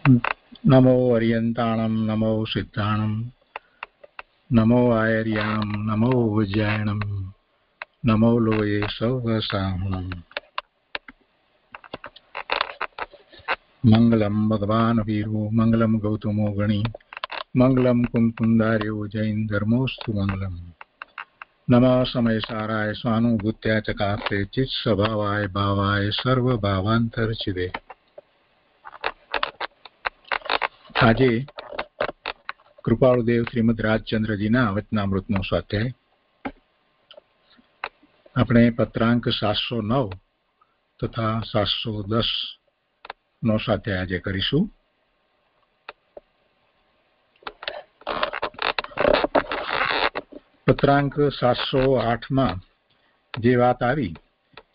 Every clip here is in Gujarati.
नमो अर्यन्ताणं नमो सिद्धाणं नमो आयर्याणं नमो उज्जयिनं नमो लोये सौवसाहुणम् मंगलम भगवान वीरो मंगलम गौतमो गणी मंगलम कुंकुंदार्यो जैन धर्मोस्तु मंगलम नमः समय साराय स्वानुभूत्या चकास्ते चित् स्वभावाय भावाय सर्व भावांतरचिदे। આજે કૃપાળુદેવ શ્રીમદ રાજચંદ્રજીના વચનામૃતનો સ્વાધ્યાય આપણે પત્રાંક 709 તથા 710 નો સ્વાધ્યાય આજે કરીશું. પત્રાંક 708 માં જે વાત આવી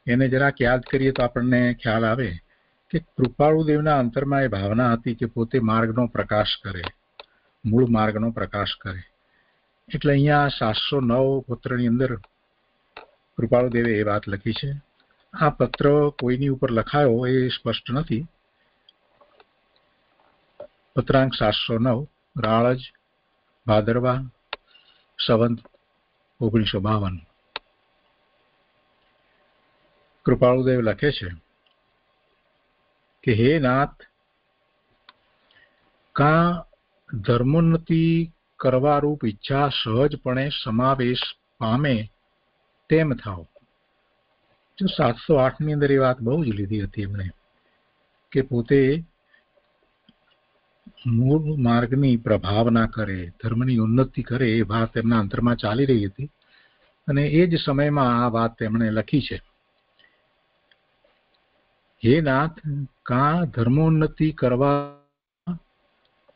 એને જરાક યાદ કરીએ તો આપણને ખ્યાલ આવે કે કૃપાળુદેવના અંતરમાં એ ભાવના હતી કે પોતે માર્ગનો પ્રકાશ કરે, મૂળ માર્ગનો પ્રકાશ કરે. એટલે અહીંયા 709 પત્રની અંદર કૃપાળુદેવે એ વાત લખી છે. આ પત્ર કોઈની ઉપર લખાયો એ સ્પષ્ટ નથી. પત્રાંક 709 રાળજ ભાદરવા સંવત 1952. કૃપાળુદેવ લખે છે કે હે નાથ, કા ધર્મોન્નતિ કરવા રૂપ ઈચ્છા સહજપણે સમાવેશ પામે તેમ થાવ. જો 708 ની અંદર એ વાત બહુ જ લીધી હતી એમણે કે પોતે મૂળ માર્ગની પ્રભાવના કરે, ધર્મની ઉન્નતિ કરે, એ વાત એમના અંતરમાં ચાલી રહી હતી અને એ જ સમયમાં આ વાત તેમણે લખી છે. હે નાથ, કા ધર્મોન્નતિ કરવા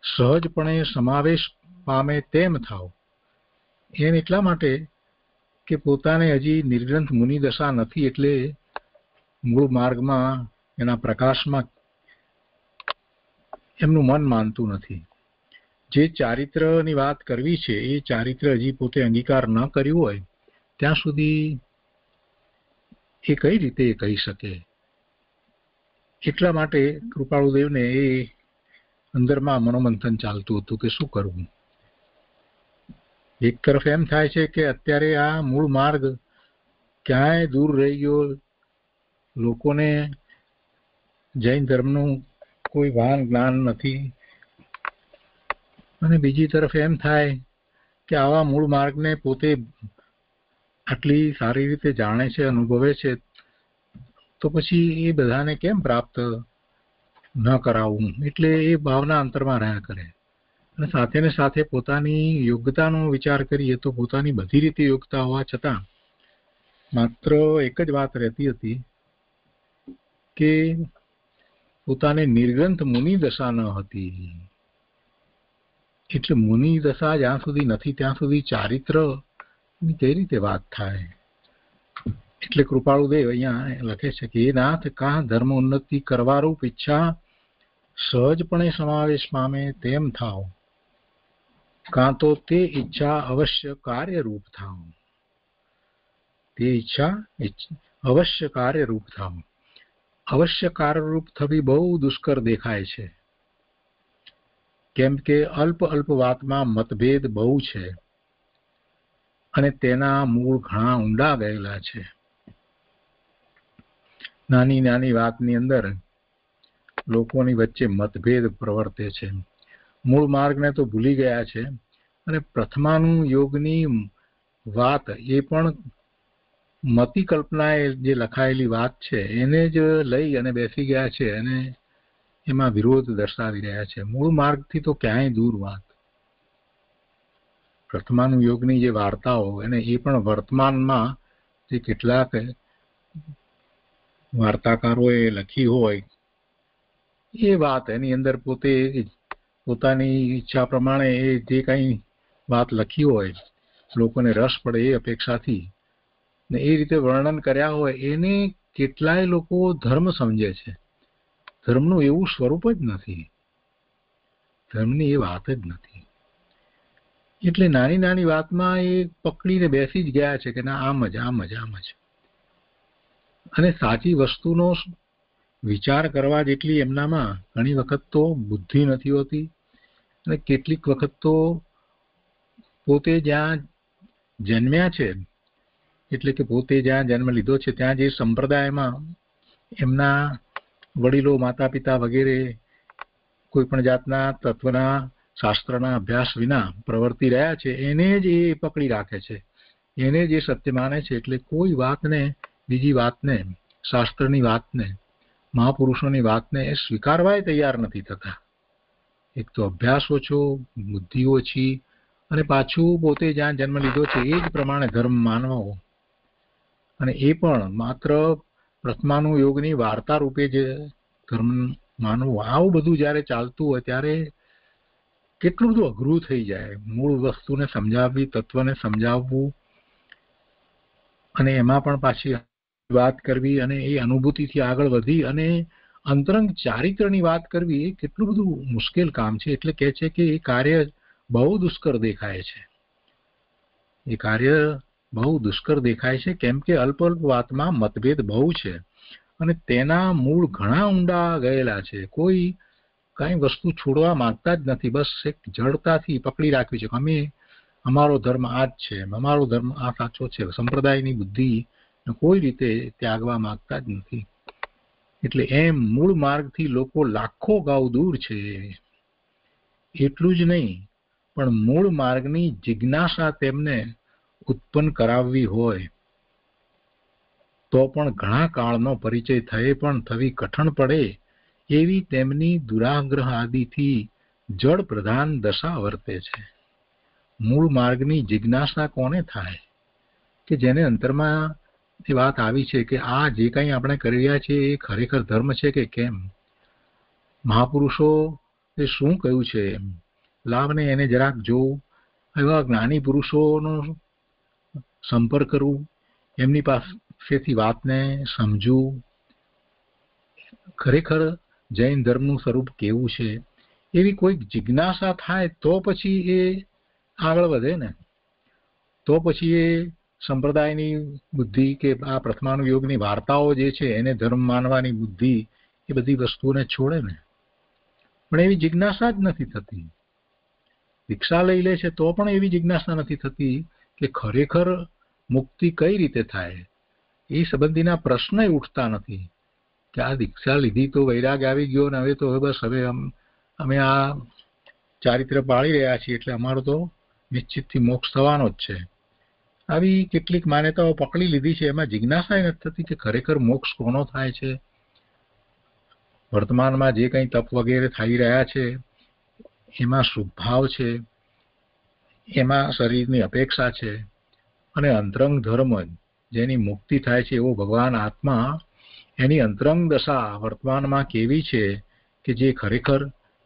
સહજપણે સમાવેશ પામે તેમ થાવ. એમ એટલા માટે કે પોતાને હજી નિર્ગ્રંથ મુનિ દશા નથી, એટલે મૂળ માર્ગમાં એના પ્રકાશમાં એમનું મન માનતું નથી. જે ચારિત્રની વાત કરવી છે એ ચારિત્ર હજી પોતે અંગીકાર ન કર્યું હોય ત્યાં સુધી એ કઈ રીતે કહી શકે. એટલા માટે કૃપાળુદેવને એ અંદરમાં મનોમંથન ચાલતું હતું કે શું કરવું. એક તરફ એમ થાય છે કે અત્યારે આ મૂળ માર્ગ ક્યાંય દૂર રહી ગયો, લોકોને જૈન ધર્મનું કોઈ ભાન જ્ઞાન નથી, અને બીજી તરફ એમ થાય કે આવા મૂળ માર્ગને પોતે આટલી સારી રીતે જાણે છે, અનુભવે છે, તો પછી એ બધાને કેમ પ્રાપ્ત ન કરાવવું. એટલે એ ભાવના અંતરમાં રહ્યા કરે. અને સાથે ને સાથે પોતાની યોગ્યતાનો વિચાર કરીએ તો પોતાની બધી રીતે યોગ્યતા હોવા છતાં માત્ર એક જ વાત રહેતી હતી કે પોતાને નિર્ગ્રંથ મુનિ દશા ન હતી. એટલે મુનિ દશા જ્યાં સુધી નથી ત્યાં સુધી ચારિત્ર ની કઈ રીતે વાત થાય. એટલે કૃપાળુદેવ અહીંયા લખે છે કે એ નાથ, કા ધર્મ ઉન્નતિ કરવારૂપ ઈચ્છા સહજપણે સમાવેશ પામે તેમ થાવ, કાં તો તે ઈચ્છા અવશ્ય કાર્યરૂપ થાવ. તે ઈચ્છા અવશ્ય કાર્યરૂપ થાવ. અવશ્ય કાર્યરૂપ થવી બહુ દુષ્કર દેખાય છે, કેમ કે અલ્પ અલ્પ વાતમાં મતભેદ બહુ છે અને તેના મૂળ ઘણા ઊંડા ગયેલા છે. નાની નાની વાતની અંદર લોકોની વચ્ચે મતભેદ પ્રવર્તે છે. મૂળ માર્ગને તો ભૂલી ગયા છે અને પ્રથમાનું યોગની વાત એ પણ મતિ કલ્પનાએ જે લખાયેલી વાત છે એને જ લઈ અને બેસી ગયા છે અને એમાં વિરોધ દર્શાવી રહ્યા છે. મૂળ માર્ગથી તો ક્યાંય દૂર વાત. પ્રથમાનું યોગની જે વાર્તાઓ એને એ પણ વર્તમાનમાં જે કેટલાક વાર્તાકારોએ લખી હોય એ વાત એની અંદર પોતે પોતાની ઈચ્છા પ્રમાણે એ જે કંઈ વાત લખી હોય લોકોને રસ પડે એ અપેક્ષાથી ને એ રીતે વર્ણન કર્યા હોય એને કેટલાય લોકો ધર્મ સમજે છે. ધર્મનું એવું સ્વરૂપ જ નથી, ધર્મની એ વાત જ નથી. એટલે નાની નાની વાતમાં એ પકડીને બેસી જ ગયા છે કે ના આમ જ આમ જ આમ જ. અને સાચી વસ્તુનો વિચાર કરવા જેટલી એમનામાં ઘણી વખત તો બુદ્ધિ નથી હોતી, અને કેટલીક વખત તો પોતે જ્યાં જન્મ્યા છે, એટલે કે પોતે જ્યાં જન્મ લીધો છે ત્યાં જે સંપ્રદાયમાં એમના વડીલો, માતા પિતા વગેરે કોઈ પણ જાતના તત્વના શાસ્ત્રના અભ્યાસ વિના પ્રવર્તી રહ્યા છે, એને જ એ પકડી રાખે છે, એને જ એ સત્ય માને છે. એટલે કોઈ વાતને, બીજી વાતને, શાસ્ત્રની વાતને, મહાપુરુષોની વાતને એ સ્વીકારવાય તૈયાર નથી થતા. એક તો અભ્યાસ ઓછો, બુદ્ધિ ઓછી, અને પાછું પોતે જ્યાં જન્મ લીધો છે એ જ પ્રમાણે ધર્મ માનવો, અને એ પણ માત્ર પ્રથમાનું યોગની વાર્તા રૂપે જે ધર્મ માનવું. આવું બધું જ્યારે ચાલતું હોય ત્યારે કેટલું બધું અઘરું થઈ જાય. મૂળ વસ્તુને સમજાવવી, તત્વને સમજાવવું, અને એમાં પણ પાછી વાત કરવી, અને એ અનુભૂતિથી આગળ વધી અને અંતરંગ ચારિત્રની વાત કરવી, એ કેટલું બધું મુશ્કેલ કામ છે. એટલે કહે છે કે એ કાર્ય બહુ દુષ્કર દેખાય છે. એ કાર્ય બહુ દુષ્કર દેખાય છે, કેમ કે અલ્પ અલ્પ વાતમાં મતભેદ બહુ છે, અને તેના મૂળ ઘણા ઊંડા ગયેલા છે. કોઈ કઈ વસ્તુ છોડવા માંગતા જ નથી, બસ એક જડતાથી પકડી રાખવી છે કે અમે, અમારો ધર્મ આ જ છે, અમારો ધર્મ આ સાચો છે. સંપ્રદાયની બુદ્ધિ કોઈ રીતે ત્યાગવા માંગતા જ નથી. એટલે એમ મૂળ માર્ગથી લોકો લાખો ગાઉ દૂર છે. એટલું જ નહીં, પણ મૂળ માર્ગની જિજ્ઞાસા તેમને ઉત્પન્ન કરાવવી હોય તો પણ ઘણા કાળનો પરિચય થયે પણ થવી કઠણ પડે એવી તેમની દુરાગ્રહ આદિથી જડ પ્રધાન દશા વર્તે છે. મૂળ માર્ગની જિજ્ઞાસા કોને થાય કે જેને અંતરમાં એ વાત આવી છે કે આ જે કંઈ આપણે કરી રહ્યા છીએ એ ખરેખર ધર્મ છે કે કેમ, મહાપુરુષો એ શું કહ્યું છે, લાવને એને જરાક જોવું. એવા જ્ઞાની પુરુષોનો સંપર્ક કરવું, એમની પાસેથી વાતને સમજવું, ખરેખર જૈન ધર્મનું સ્વરૂપ કેવું છે, એવી કોઈક જિજ્ઞાસા થાય તો પછી એ આગળ વધે ને. તો પછી એ સંપ્રદાયની બુદ્ધિ કે આ પ્રથમાનુયોગની વાર્તાઓ જે છે એને ધર્મ માનવાની બુદ્ધિ, એ બધી વસ્તુઓને છોડે ને. પણ એવી જિજ્ઞાસા જ નથી થતી. દીક્ષા લઈ લે છે તો પણ એવી જિજ્ઞાસા નથી થતી કે ખરેખર મુક્તિ કઈ રીતે થાય. એ સંબંધીના પ્રશ્ન ઉઠતા નથી કે આ દીક્ષા લીધી તો વૈરાગ આવી ગયો ને હવે તો બસ હવે અમે આ ચારિત્ર પાળી રહ્યા છીએ એટલે અમારો તો નિશ્ચિતથી મોક્ષ થવાનો જ છે. આવી કેટલીક માન્યતાઓ પકડી લીધી છે, એમાં જિજ્ઞાસા નથી થતી કે ખરેખર મોક્ષ કોનો થાય છે. વર્તમાનમાં જે કંઈ તપ વગેરે થઈ રહ્યા છે એમાં શુભભાવ છે, એમાં શરીરની અપેક્ષા છે, અને અંતરંગ ધર્મ જેની મુક્તિ થાય છે એવો ભગવાન આત્મા, એની અંતરંગ દશા વર્તમાનમાં કેવી છે કે જે ખરેખર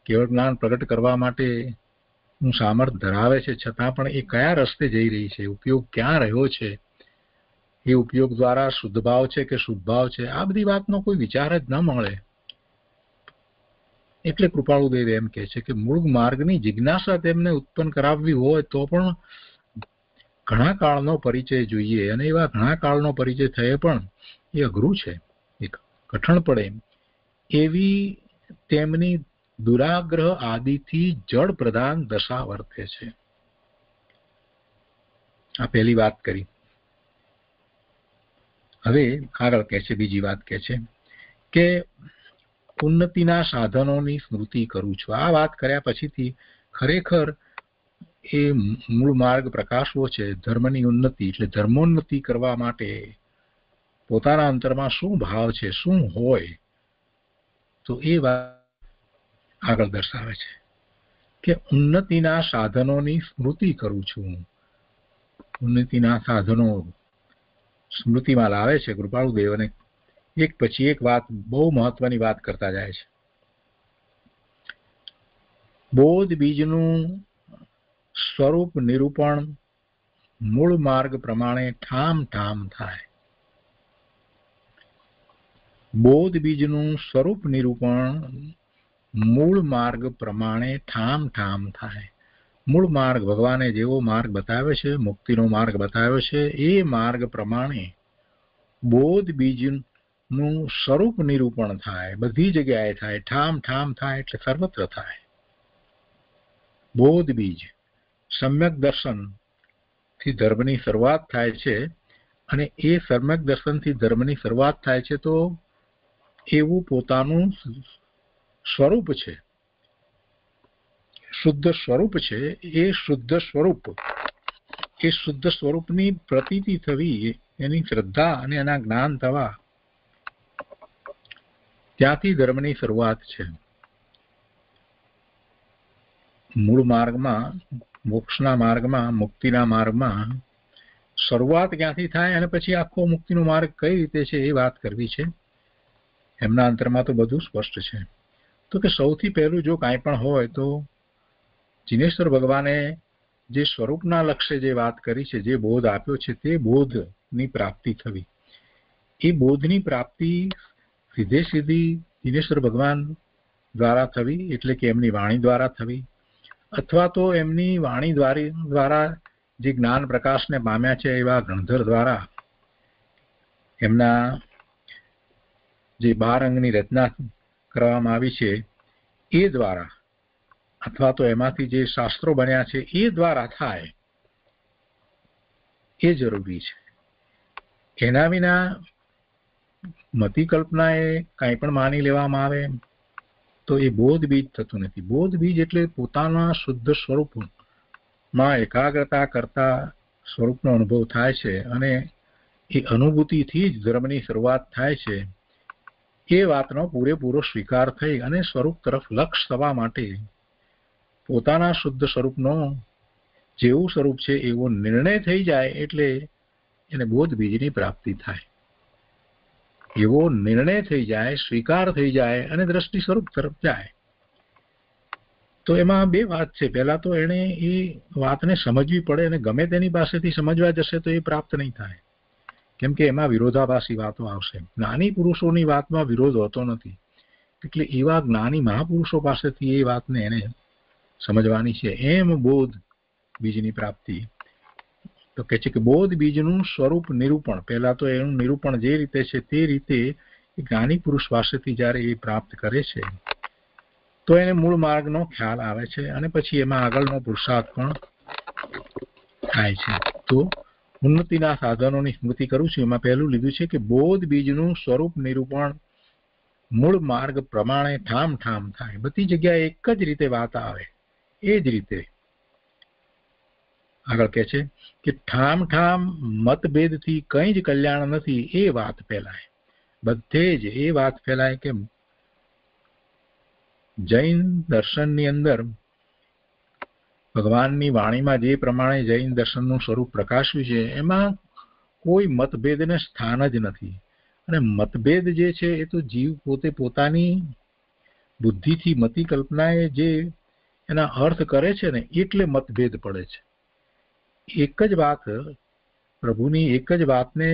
કેવળ જ્ઞાન પ્રગટ કરવા માટે હું સામર્થ્ય ધરાવે છે, છતાં પણ એ કયા રસ્તે જઈ રહી છે, ઉપયોગ ક્યાં રહ્યો છે, એ ઉપયોગ દ્વારા શુદ્ધ ભાવ છે કે શુભ ભાવ છે, આ બધી વાતનો કોઈ વિચાર જ ન મળે. એટલે કૃપાળુદેવ એમ કહે છે કે મૂળ માર્ગની જિજ્ઞાસા તેમને ઉત્પન્ન કરાવવી હોય તો પણ ઘણા કાળનો પરિચય જોઈએ, અને એવા ઘણા કાળનો પરિચય થયે પણ એ અઘરું છે, એ કઠણ પડે એવી તેમની દુરાગ્રહ આદિથી જડ પ્રધાન દશા વર્તે છે. આ પહેલી વાત કરી. હવે આગળ કહે છે, બીજી વાત કહે છે કે ઉન્નતિના સાધનોની સ્મૃતિ કરું છું. આ વાત કર્યા પછીથી ખરેખર એ મૂળ માર્ગ પ્રકાશવો છે, ધર્મની ઉન્નતિ એટલે ધર્મોન્નતિ કરવા માટે પોતાના અંતરમાં શું ભાવ છે, શું હોય, તો એ વાત આગળ દર્શાવે છે કે ઉન્નતિના સાધનોની સ્મૃતિ કરું છું. ઉન્નતિના સાધનો સ્મૃતિમાં લાવે છે કૃપાળુદેવ, અને એક પછી એક વાત, બહુ મહત્વની વાત કરતા જાય છે. બોધ બીજનું સ્વરૂપ નિરૂપણ મૂળ માર્ગ પ્રમાણે ઠામ ઠામ થાય. બોધ બીજનું સ્વરૂપ નિરૂપણ મૂળ માર્ગ પ્રમાણે ઠામ ઠામ થાય. મૂળ માર્ગ, ભગવાને જેવો માર્ગ બતાવ્યો છે, મુક્તિનો માર્ગ બતાવ્યો છે, એ માર્ગ પ્રમાણે બોધ બીજ નું સ્વરૂપ નિરૂપણ થાય, બધી જગ્યાએ થાય, ઠામ ઠામ થાય એટલે સર્વત્ર થાય. બોધ બીજ સમ્યક દર્શન થી ધર્મની શરૂઆત થાય છે, અને એ સમ્યક દર્શનથી ધર્મની શરૂઆત થાય છે તો એવું પોતાનું સ્વરૂપ છે, શુદ્ધ સ્વરૂપ છે. એ શુદ્ધ સ્વરૂપની પ્રતીતિ થવી, એની શ્રદ્ધા અને એના જ્ઞાન થવા, ત્યાંથી ધર્મની શરૂઆત છે. મૂળ માર્ગમાં, મોક્ષના માર્ગમાં, મુક્તિના માર્ગમાં શરૂઆત ક્યાંથી થાય અને પછી આખો મુક્તિનો માર્ગ કઈ રીતે છે એ વાત કરવી છે. એમના અંતરમાં તો બધું સ્પષ્ટ છે. તો કે સૌથી પહેલું જો કાંઈ પણ હોય તો જિનેશ્વર ભગવાને જે સ્વરૂપના લક્ષ્ય જે વાત કરી છે, જે બોધ આપ્યો છે, તે બોધની પ્રાપ્તિ થવી. એ બોધની પ્રાપ્તિ સીધે સીધી જિનેશ્વર ભગવાન દ્વારા થવી, એટલે કે એમની વાણી દ્વારા થવી, અથવા તો એમની વાણી દ્વારા જે જ્ઞાન પ્રકાશને પામ્યા છે એવા ગણધર દ્વારા એમના જે 12 અંગની રચના કરવામાં આવી છે એ દ્વારા, અથવા તો એમાંથી જે શાસ્ત્રો બન્યા છે એ દ્વારા થાય, એ જરૂરી છે. એના વિના મતિ કલ્પના એ કાંઈ પણ માની લેવામાં આવે તો એ બોધ બીજ થતું નથી. બોધ બીજ એટલે પોતાના શુદ્ધ સ્વરૂપમાં એકાગ્રતા કરતા સ્વરૂપનો અનુભવ થાય છે, અને એ અનુભૂતિથી જ ધર્મની શરૂઆત થાય છે. એ વાતનો પૂરેપૂરો સ્વીકાર થઈ અને સ્વરૂપ તરફ લક્ષ થવા માટે પોતાના શુદ્ધ સ્વરૂપનો જેવું સ્વરૂપ છે એવો નિર્ણય થઈ જાય એટલે એને બોધ બીજની પ્રાપ્તિ થાય. એવો નિર્ણય થઈ જાય, સ્વીકાર થઈ જાય અને દ્રષ્ટિ સ્વરૂપ તરફ જાય. તો એમાં બે વાત છે. પહેલા તો એને એ વાતને સમજવી પડે, અને ગમે તેની પાસેથી સમજવા જશે તો એ પ્રાપ્ત નહીં થાય, કેમ કે એમાં વિરોધાભાસી વાતો આવશે. જ્ઞાની પુરુષોની વાતમાં વિરોધ હોતો નથી, એટલે એવા જ્ઞાની મહાપુરુષો પાસેથી એ વાતને એને સમજવાની છે. એમ બોધ બીજની પ્રાપ્તિ તો કે છે કે બોધ બીજનું સ્વરૂપ નિરૂપણ, પહેલા તો એનું નિરૂપણ જે રીતે છે તે રીતે જ્ઞાની પુરુષ પાસેથી જ્યારે એ પ્રાપ્ત કરે છે તો એને મૂળ માર્ગનો ખ્યાલ આવે છે, અને પછી એમાં આગળનો પુરુષાર્થ પણ થાય છે. તો ઉન્નતિના સાધનોની સ્મૃતિ કરું છું. એમાં પહેલું લીધું છે કે બોધ બીજનું સ્વરૂપ નિરૂપણ મૂળ માર્ગ પ્રમાણે ઠામ ઠામ થાય. બધી જગ્યાએ એક જ રીતે વાત આવે, એ જ રીતે આગળ કહે છે કે ઠામ ઠામ મતભેદથી કંઈ જ કલ્યાણ નથી, એ વાત ફેલાય. બધે જ એ વાત ફેલાય કે જૈન દર્શનની અંદર ભગવાનની વાણીમાં જે પ્રમાણે જૈન દર્શનનું સ્વરૂપ પ્રકાશ્યું છે એમાં કોઈ મતભેદને સ્થાન જ નથી. અને મતભેદ જે છે એ તો જીવ પોતે પોતાની બુદ્ધિથી મતિ કલ્પનાએ જે એના અર્થ કરે છે ને એટલે મતભેદ પડે છે. એક જ વાત, પ્રભુની એક જ વાતને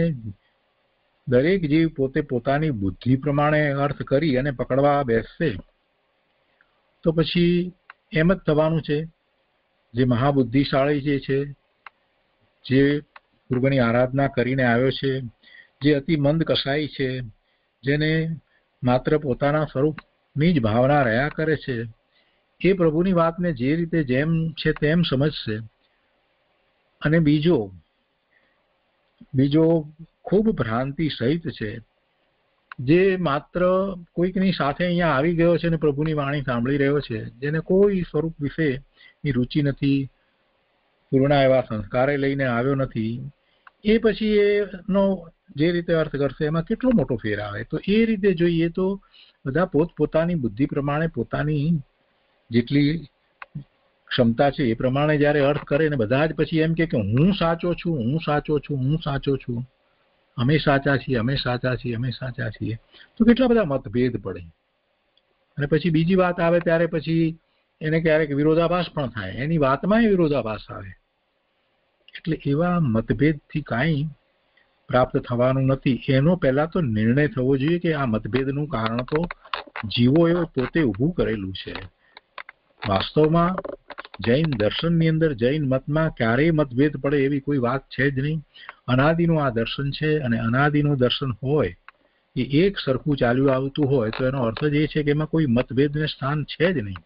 દરેક જીવ પોતે પોતાની બુદ્ધિ પ્રમાણે અર્થ કરી અને પકડવા બેસશે તો પછી એમ જ થવાનું છે. જે મહાબુદ્ધિશાળી જે છે, જે પૂર્વની આરાધના કરીને આવ્યો છે, જે અતિ મંદ કસાઈ છે, જેને માત્ર પોતાના સ્વરૂપની જ ભાવના રહ્યા કરે છે, એ પ્રભુની વાતને જે રીતે જેમ છે તેમ સમજશે. અને બીજો ખૂબ ભ્રાંતિ સહિત છે, જે માત્ર કોઈકની સાથે અહીંયા આવી ગયો છે અને પ્રભુની વાણી સાંભળી રહ્યો છે, જેને કોઈ સ્વરૂપ વિશેની રુચિ નથી, પૂર્ણ એવા સંસ્કારે લઈને આવ્યો નથી, એ પછી એનો જે રીતે અર્થ કરશે એમાં કેટલો મોટો ફેર આવે. તો એ રીતે જોઈએ તો બધા પોતપોતાની બુદ્ધિ પ્રમાણે પોતાની જેટલી ક્ષમતા છે એ પ્રમાણે જ્યારે અર્થ કરે ને બધા જ પછી એમ કે હું સાચો છું, હું સાચો છું, હું સાચો છું, અમે સાચા છીએ, અમે સાચા છીએ, અમે સાચા છીએ, તો કેટલા બધા મતભેદ પડે. અને પછી બીજી વાત આવે ત્યારે પછી એને ક્યારેક વિરોધાભાસ પણ થાય, એની વાતમાં વિરોધાભાસ આવે. એટલે એવા મતભેદથી કાંઈ પ્રાપ્ત થવાનું નથી. એનો પહેલા તો નિર્ણય થવો જોઈએ કે આ મતભેદનું કારણ તો જીવોએ પોતે ઊભું કરેલું છે. વાસ્તવમાં જૈન દર્શનની અંદર, જૈન મતમાં ક્યારેય મતભેદ પડે એવી કોઈ વાત છે જ નહીં. અનાદિનું આ દર્શન છે, અને અનાદિનું દર્શન હોય એ એક સરખું ચાલ્યું આવતું હોય તો એનો અર્થ જ એ છે કે એમાં કોઈ મતભેદને સ્થાન છે જ નહીં.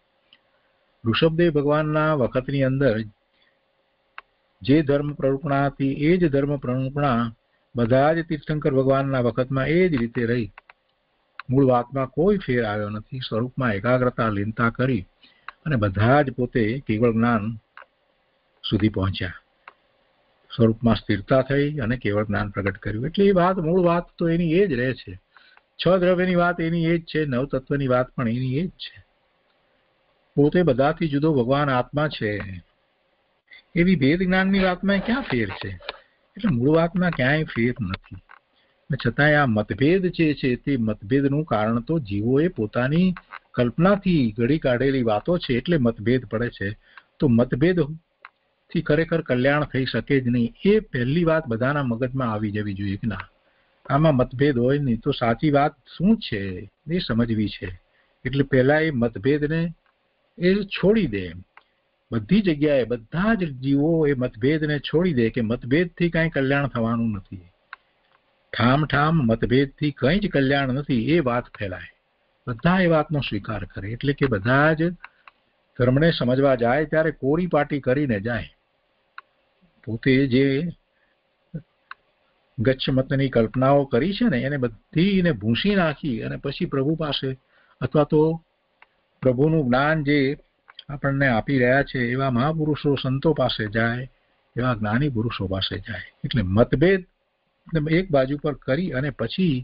ઋષભદેવ ભગવાનના વખતની અંદર જે ધર્મ પ્રરૂપણા હતી એ જ ધર્મ પ્રરૂપણા બધા જ તીર્થંકર ભગવાનના વખતમાં એ જ રીતે રહી. મૂળ વાતમાં કોઈ ફેર આવ્યો નથી. સ્વરૂપમાં એકાગ્રતા લીનતા કરી અને બધા જ પોતે કેવળ જ્ઞાન સુધી પહોંચ્યા. સ્વરૂપમાં સ્થિરતા થઈ અને કેવળ જ્ઞાન પ્રગટ કર્યું. એટલે એ વાત મૂળ વાત તો એની એ જ રહે છે. છ દ્રવ્યની વાત એની એ જ છે, નવ તત્વની વાત પણ એની એ જ છે. પોતે બધાથી જુદો ભગવાન આત્મા છે. એવી ભેદ જ્ઞાનની વાતમાં ક્યાં ફેર છે? એટલે મૂળ વાતમાં ક્યાંય ફેર નથી. છતાંય આ મતભેદ જે છે તે મતભેદનું કારણ તો જીવોએ પોતાની કલ્પનાથી ઘડી કાઢેલી વાતો છે એટલે મતભેદ પડે છે. તો મતભેદથી ખરેખર કલ્યાણ થઈ શકે જ નહીં. એ પહેલી વાત બધાના મગજમાં આવી જવી જોઈએ કે ના, આમાં મતભેદ હોય નહીં તો સાચી વાત શું છે એ સમજવી છે. એટલે પહેલા એ મતભેદને એ છોડી દે. બધી જગ્યાએ બધા જ જીવો એ મતભેદને છોડી દે કે મતભેદથી કાંઈ કલ્યાણ થવાનું નથી. ઠામ ઠામ મતભેદથી કંઈ જ કલ્યાણ નથી એ વાત ફેલાય. બધા એ વાતનો સ્વીકાર કરે. એટલે કે બધા જ ધર્મને સમજવા જાય ત્યારે કોરી પાટી કરીને જાય. પોતે જે ગચ્છમતની કલ્પનાઓ કરી છે ને એને બધીને ભૂંસી નાખી અને પછી પ્રભુ પાસે અથવા તો પ્રભુનું જ્ઞાન જે આપણને આપી રહ્યા છે એવા મહાપુરુષો સંતો પાસે જાય, એવા જ્ઞાની પુરુષો પાસે જાય. એટલે મતભેદ એક બાજુ પર કરી અને પછી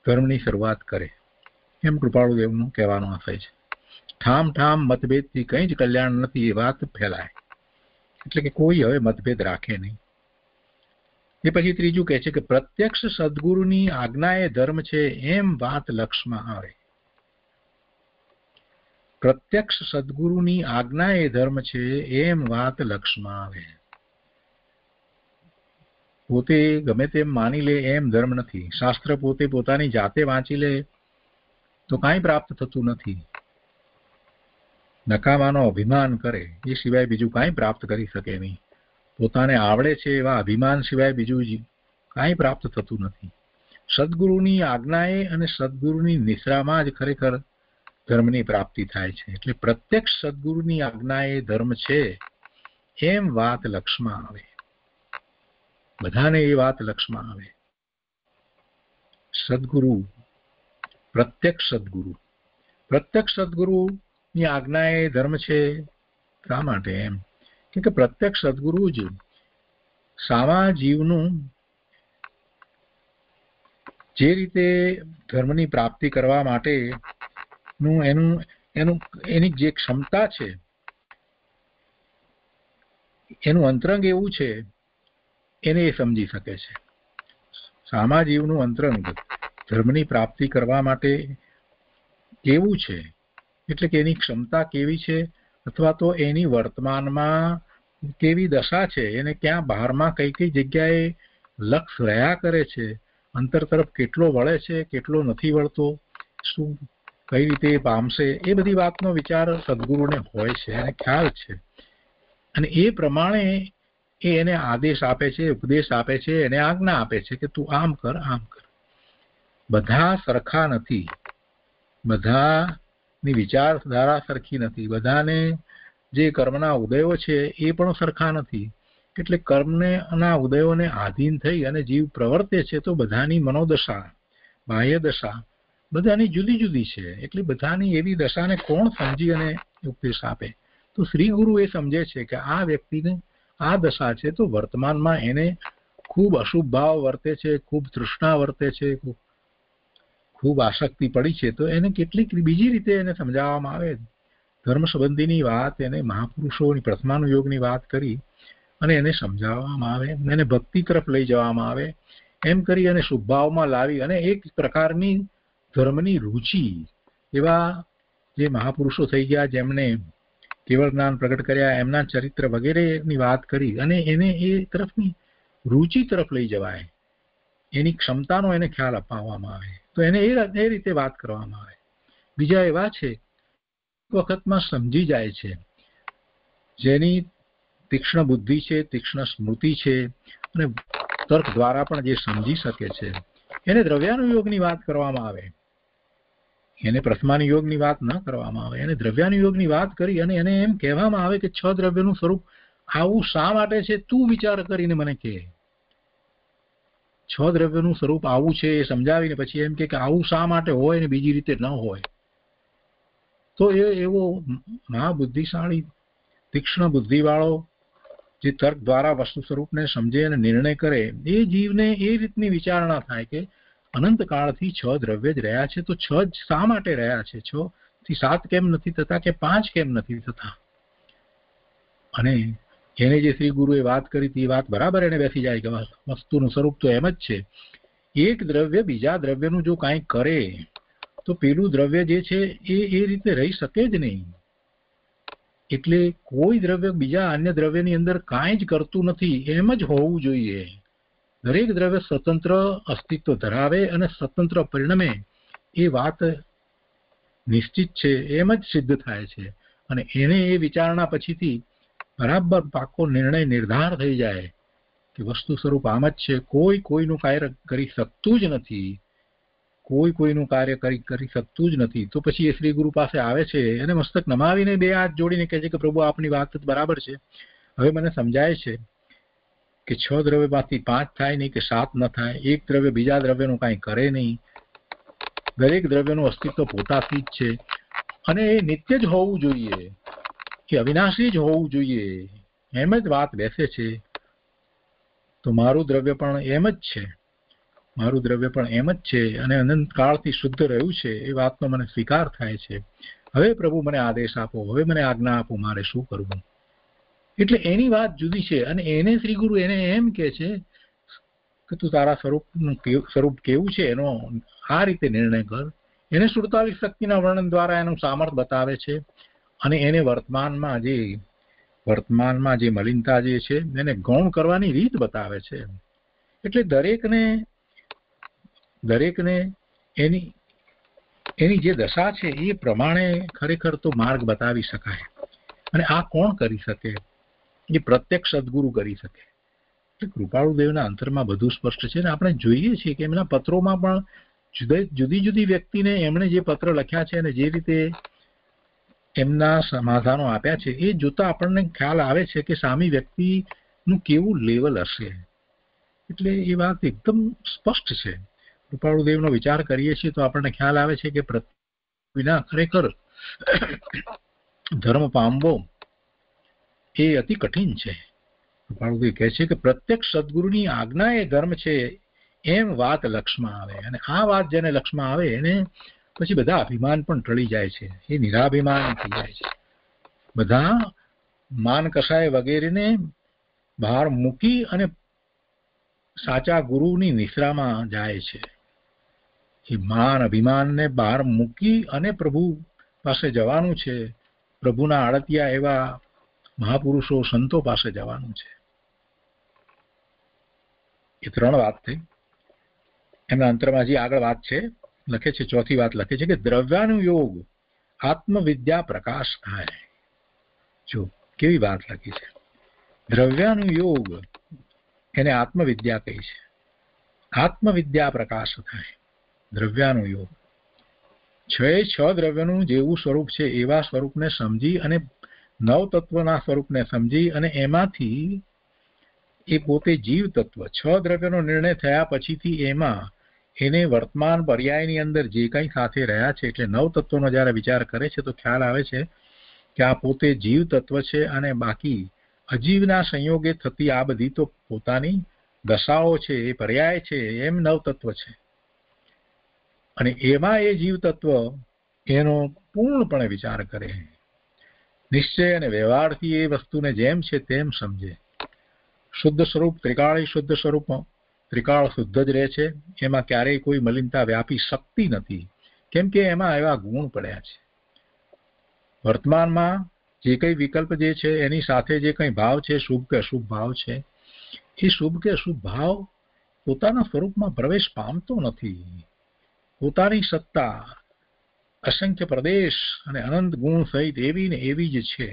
ધર્મની શરૂઆત કરે, એમ કૃપાળુદેવનું કહેવાનું આશય છે. ઠામ ઠામ મતભેદથી કંઈ જ કલ્યાણ નથી એ વાત ફેલાય. એટલે કે કોઈ હવે મતભેદ રાખે નહીં. એ પછી ત્રીજું કહે છે કે પ્રત્યક્ષ સદગુરુની આજ્ઞા એ ધર્મ છે એમ વાત લક્ષમાં આવે. પ્રત્યક્ષ સદગુરુની આજ્ઞા એ ધર્મ છે એમ વાત લક્ષમાં આવે. પોતે ગમે તેમ માની લે એમ ધર્મ નથી. શાસ્ત્ર પોતે પોતાની જાતે વાંચી લે તો કાંઈ પ્રાપ્ત થતું નથી. નકામાનો અભિમાન કરે એ સિવાય બીજું કાંઈ પ્રાપ્ત કરી શકે નહીં. પોતાને આવડે છે એવા અભિમાન સિવાય બીજું કાંઈ પ્રાપ્ત થતું નથી. સદગુરુની આજ્ઞાએ અને સદગુરુની નિશ્રામાં જ ખરેખર ધર્મની પ્રાપ્તિ થાય છે. એટલે પ્રત્યક્ષ સદગુરુની આજ્ઞા એ ધર્મ છે એમ વાત લક્ષમાં આવે. બધાને એ વાત લક્ષમાં આવે. સદગુરુ, પ્રત્યક્ષ સદગુરુ, પ્રત્યક્ષ સદગુરુની આજ્ઞા એ ધર્મ છે. શા માટે? એમ કે પ્રત્યક્ષ સદગુરુ જ સામા જીવનું જે રીતે ધર્મની પ્રાપ્તિ કરવા માટે એની જે ક્ષમતા છે એનું અંતરંગ એવું છે એને એ સમજી શકે છે. સામા જીવનું અંતરંગ ધર્મની પ્રાપ્તિ કરવા માટે કેવું છે, એટલે કે એની ક્ષમતા કેવી છે અથવા તો એની વર્તમાનમાં કેવી દશા છે, એને ક્યાં બહારમાં કઈ કઈ જગ્યાએ લક્ષ રહ્યા કરે છે, અંતર તરફ કેટલો વળે છે, કેટલો નથી વળતો, શું કઈ રીતે પામશે, એ બધી વાતનો વિચાર સદગુરુને હોય છે, એને ખ્યાલ છે. અને એ પ્રમાણે એને આદેશ આપે છે, ઉપદેશ આપે છે, એને આજ્ઞા આપે છે કે તું આમ કર, આમ કર. બધા સરખા નથી, બધાની વિચારધારા સરખી નથી, બધાને જે કર્મના ઉદયો છે એ પણ સરખા નથી. એટલે કર્મના ઉદયોને આધીન થઈ અને જીવ પ્રવર્તે છે તો બધાની મનોદશા, બાહ્ય દશા બધાની જુદી જુદી છે. એટલે બધાની એવી દશાને કોણ સમજી અને ઉપદેશ આપે? તો શ્રી ગુરુ એ સમજે છે કે આ વ્યક્તિને આ દશા છે તો વર્તમાનમાં એને ખૂબ અશુભ ભાવ વર્તે છે, ખૂબ તૃષ્ણા વર્તે છે, ખૂબ આસક્તિ પડી છે, તો એને કેટલીક બીજી રીતે એને સમજાવવામાં આવે. ધર્મ સંબંધીની વાત એને મહાપુરુષોની પ્રથમાનુયોગની વાત કરી અને એને સમજાવવામાં આવે, એને ભક્તિ તરફ લઈ જવામાં આવે. એમ કરી અને શુભ ભાવમાં લાવી અને એક પ્રકારની ધર્મની રુચિ, એવા જે મહાપુરુષો થઈ ગયા જેમને કેવળ જ્ઞાન પ્રગટ કર્યા, એમના ચરિત્ર વગેરેની વાત કરી અને એને એ તરફની રુચિ તરફ લઈ જવાય, એની ક્ષમતાનો એને ખ્યાલ અપાવવામાં આવે. તો એને એ રીતે વાત કરવામાં આવે. બીજા એવા છે વખતમાં સમજી જાય છે, જેની તીક્ષ્ણ બુદ્ધિ છે, તીક્ષ્ણ સ્મૃતિ છે અને તર્ક દ્વારા પણ જે સમજી શકે છે, એને દ્રવ્યાનુયોગની વાત કરવામાં આવે, એને પ્રથમાનુયોગની વાત ન કરવામાં આવે. એને દ્રવ્યાનુયોગની વાત કરી અને એને એમ કહેવામાં આવે કે 6 દ્રવ્યનું સ્વરૂપ આવું શા માટે છે, તું વિચાર કરીને મને કહે. 6 દ્રવ્યનું સ્વરૂપ આવું છે એ સમજાવીને પછી એમ કે આવું શા માટે હોય ને બીજી રીતે ન હોય. તો એ એવો મહાબુદ્ધિશાળી તીક્ષ્ણ બુદ્ધિવાળો જે તર્ક દ્વારા વસ્તુ સ્વરૂપને સમજે અને નિર્ણય કરે, એ જીવને એ રીતની વિચારણા થાય કે અનંત કાળથી 6 દ્રવ્ય જ રહ્યા છે, તો 6 જ શા માટે રહ્યા છે? 6 થી 7 કેમ નથી થતા કે 5 કેમ નથી થતા? અને એને જે શ્રી ગુરુએ વાત કરી હતી એ વાત બરાબર એને બેસી જાય કે વસ્તુનું સ્વરૂપ તો એમ જ છે. એક દ્રવ્ય બીજા દ્રવ્યનું જો કાંઈ કરે તો પેલું દ્રવ્ય જે છે એ રીતે રહી શકે જ નહીં. એટલે કોઈ દ્રવ્ય બીજા અન્ય દ્રવ્યની અંદર કાંઈ જ કરતું નથી, એમ જ હોવું જોઈએ. દરેક દ્રવ્ય સ્વતંત્ર અસ્તિત્વ ધરાવે અને સ્વતંત્ર પરિણમે એ વાત નિશ્ચિત છે, એમ જ સિદ્ધ થાય છે. અને એને એ વિચારણા પછીથી બરાબર પાકો નિર્ણય નિર્ધાર થઈ જાય કે વસ્તુ સ્વરૂપ આમ જ છે. કોઈ કોઈનું કાર્ય કરી શકતું જ નથી, કોઈ કોઈનું કાર્ય કરી શકતું જ નથી. તો પછી એ શ્રી ગુરુ પાસે આવે છે અને મસ્તક નમાવીને 2 હાથ જોડીને કહે છે કે પ્રભુ આપની વાત બરાબર છે, હવે મને સમજાય છે કે 6 દ્રવ્યમાંથી 5 થાય નહીં કે 7 ન થાય, એક દ્રવ્ય બીજા દ્રવ્યનું કાંઈ કરે નહીં, દરેક દ્રવ્યનું અસ્તિત્વ પોતાથી જ છે અને એ નિત્ય જ હોવું જોઈએ, કે અવિનાશી જ હોવું જોઈએ, એમ જ વાત બેસે છે. તો મારું દ્રવ્ય પણ એમ જ છે, મારું દ્રવ્ય પણ એમ જ છે અને અનંત કાળથી શુદ્ધ રહ્યું છે, એ વાતનો મને સ્વીકાર થાય છે. હવે પ્રભુ મને આદેશ આપો, હવે મને આજ્ઞા આપો, મારે શું કરવું? એટલે એની વાત જુદી છે. અને એને શ્રી ગુરુ એને એમ કહે છે કે તું તારા સ્વરૂપ કેવું છે એનો આ રીતે નિર્ણય કર. એને 47 શક્તિના વર્ણન દ્વારા એનું સામર્થ્ય બતાવે છે અને એને વર્તમાનમાં જે મલિનતા જે છે એને ગૌણ કરવાની રીત બતાવે છે. એટલે દરેકને એની જે દશા છે એ પ્રમાણે ખરેખર તો માર્ગ બતાવી શકાય. અને આ કોણ કરી શકે? એ પ્રત્યક્ષ સદગુરુ કરી શકે. એટલે કૃપાળુદેવના અંતરમાં બધું સ્પષ્ટ છે. અને આપણે જોઈએ છીએ કે એમના પત્રોમાં પણ જુદી જુદી વ્યક્તિને એમણે જે પત્ર લખ્યા છે અને જે રીતે એમના સમાધાનો આપ્યા છે, એ જોતા આપણને ખ્યાલ આવે છે કે સામી વ્યક્તિનું કેવું લેવલ હશે. એટલે એ વાત એકદમ સ્પષ્ટ છે. કૃપાળુદેવનો વિચાર કરીએ છીએ તો આપણને ખ્યાલ આવે છે કે વિના ખરેખર ધર્મ પામવો એ અતિ કઠિન છે. કૃપાળુદેવ કહે છે કે પ્રત્યક્ષ સદગુરુની આજ્ઞા એ ધર્મ છે, એમ વાત લક્ષમાં આવે. અને આ વાત જેને લક્ષમાં આવે એને પછી બધા અભિમાન પણ ટળી જાય છે, એ નિરાભિમાન થઈ જાય છે. બધા માન કસાય વગેરેને બહાર મૂકી અને સાચા ગુરુની નિશ્રામાં જાય છે. એ માન અભિમાનને બહાર મૂકી અને પ્રભુ પાસે જવાનું છે, પ્રભુના આડતિયા એવા મહાપુરુષો સંતો પાસે જવાનું છે. એ 3 વાત થઈ. એમના અંતરમાં જે આગળ વાત છે લખે છે, 4થી વાત લખે છે કે દ્રવ્યાનુયોગ આત્મવિદ્યા પ્રકાશ થાય. જો કેવી વાત લખી છે. દ્રવ્યાનુયોગ એને આત્મવિદ્યા કહી છે. આત્મવિદ્યા પ્રકાશ થાય દ્રવ્યાનુયોગ. 6 દ્રવ્યનું જેવું સ્વરૂપ છે એવા સ્વરૂપને સમજી અને 9 તત્વના સ્વરૂપને સમજી અને એમાંથી એ પોતે જીવ તત્વ 6 દ્રવ્યનો નિર્ણય થયા પછીથી એમાં એને વર્તમાન પર્યાયની અંદર જે કંઈ સાથે રહ્યા છે, એટલે 9 તત્વનો જ્યારે વિચાર કરે છે તો ખ્યાલ આવે છે કે આ પોતે જીવ તત્વ છે અને બાકી અજીવના સંયોગે થતી આ બધી તો પોતાની દશાઓ છે, એ પર્યાય છે, એમ 9 તત્વ છે. અને એમાં એ જીવ તત્વ એનો પૂર્ણપણે વિચાર કરે, નિશ્ચય અને વ્યવહારથી એ વસ્તુને જેમ છે તેમ સમજે. શુદ્ધ સ્વરૂપ ત્રિકાળી શુદ્ધ સ્વરૂપ ત્રિકાળ શુદ્ધ જ રહે છે, એમાં ક્યારેય કોઈ મલિનતા વ્યાપી શકતી નથી, કેમ કે એમાં એવા ગુણ પડ્યા છે. વર્તમાનમાં જે કંઈ વિકલ્પ જે છે એની સાથે જે કંઈ ભાવ છે, શુભ કે અશુભ ભાવ છે, એ શુભ કે અશુભ ભાવ પોતાના સ્વરૂપમાં પ્રવેશ પામતો નથી. પોતાની સત્તા અસંખ્ય પ્રદેશ અને અનંત ગુણ સહિત એવી ને એવી જ છે.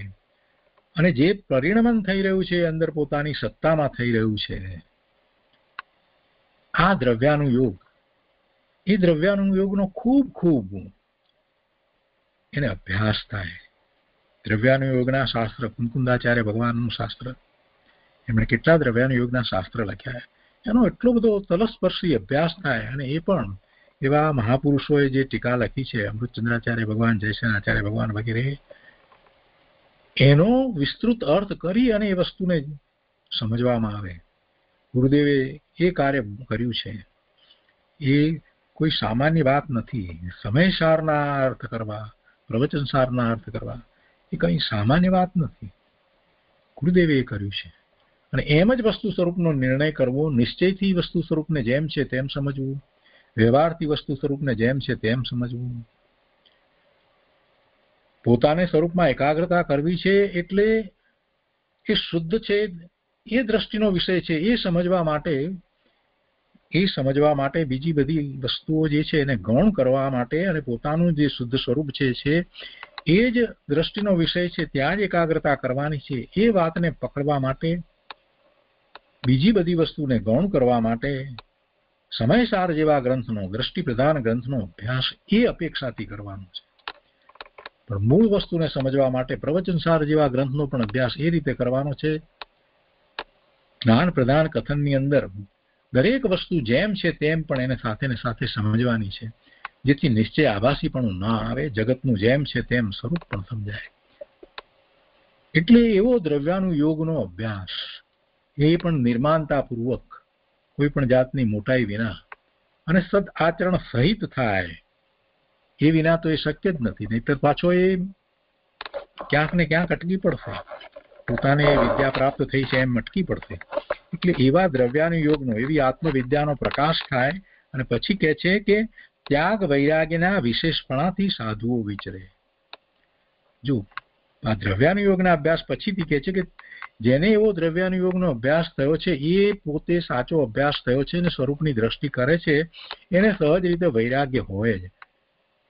અને જે પરિણમન થઈ રહ્યું છે અંદર પોતાની સત્તામાં થઈ રહ્યું છે. આ દ્રવ્યાનુયોગ એ દ્રવ્યાનુયોગનો ખૂબ ખૂબ એને અભ્યાસ થાય. દ્રવ્યાનુયોગના શાસ્ત્ર, કુંકુંદાચાર્ય ભગવાનનું શાસ્ત્ર, એમણે કેટલા દ્રવ્યાનુયોગના શાસ્ત્ર લખ્યા, એનો એટલો બધો તલસ્પર્શી અભ્યાસ થાય. અને એ પણ એવા મહાપુરુષોએ જે ટીકા લખી છે, અમૃતચંદ્રાચાર્ય ભગવાન, જયસેનાચાર્ય ભગવાન વગેરે, એનો વિસ્તૃત અર્થ કરી અને એ વસ્તુને સમજવામાં આવે. ગુરુદેવે એ કાર્ય કર્યું છે. એ કોઈ સામાન્ય વાત નથી. સમયસારના અર્થ કરવા, પ્રવચનસારના અર્થ કરવા એ કંઈ સામાન્ય વાત નથી. ગુરુદેવે એ કર્યું છે. અને એમ જ વસ્તુ સ્વરૂપનો નિર્ણય કરવો, નિશ્ચયથી વસ્તુ સ્વરૂપને જેમ છે તેમ સમજવું, વ્યવહારથી વસ્તુ સ્વરૂપને જેમ છે તેમ સમજવું. પોતાને સ્વરૂપમાં એકાગ્રતા કરવી છે એટલે એ શુદ્ધ છે, એ દ્રષ્ટિનો વિષય છે. એ સમજવા માટે બીજી બધી વસ્તુઓ જે છે એને ગૌણ કરવા માટે અને પોતાનું જે શુદ્ધ સ્વરૂપ છે એ જ દ્રષ્ટિનો વિષય છે, ત્યાં જ એકાગ્રતા કરવાની છે. એ વાતને પકડવા માટે, બીજી બધી વસ્તુને ગૌણ કરવા માટે સમયસાર જેવા ગ્રંથનો, દ્રષ્ટિ પ્રધાન ગ્રંથનો અભ્યાસ એ અપેક્ષાથી કરવાનો છે. પણ મૂળ વસ્તુને સમજવા માટે પ્રવચનસાર જેવા ગ્રંથનો પણ અભ્યાસ એ રીતે કરવાનો છે. જ્ઞાન પ્રધાન કથનની અંદર દરેક વસ્તુ જેમ છે તેમ પણ એને સાથે ને સાથે સમજવાની છે, જેથી નિશ્ચય આભાસી પણ ના આવે, જગતનું જેમ છે તેમ સ્વરૂપ પણ સમજાય. એટલે એવો દ્રવ્યાનુયોગનો અભ્યાસ, એ પણ નિર્માનતાપૂર્વક, કોઈ પણ જાતની મોટાઈ વિના અને સદ આચરણ સહિત થાય, એ વિના તો એ શક્ય જ નથી. નહીતર પાછો એ ક્યાંક ને ક્યાંક અટકી પડશે, પોતાને વિદ્યા પ્રાપ્ત થઈ છે એમ અટકી પડશે. એટલે એવા દ્રવ્યાનુયોગનો, એવી આત્મવિદ્યાનો પ્રકાશ થાય. અને પછી કહે છે કે ત્યાગ વૈરાગ્યના વિશેષપણાથી સાધુઓ વિચરે. જો આ દ્રવ્યાનુયોગના અભ્યાસ પછીથી કહે છે કે જેને એવો દ્રવ્યાનુયોગનો અભ્યાસ થયો છે, એ પોતે સાચો અભ્યાસ થયો છે અને સ્વરૂપની દ્રષ્ટિ કરે છે, એને સહજ રીતે વૈરાગ્ય હોય જ.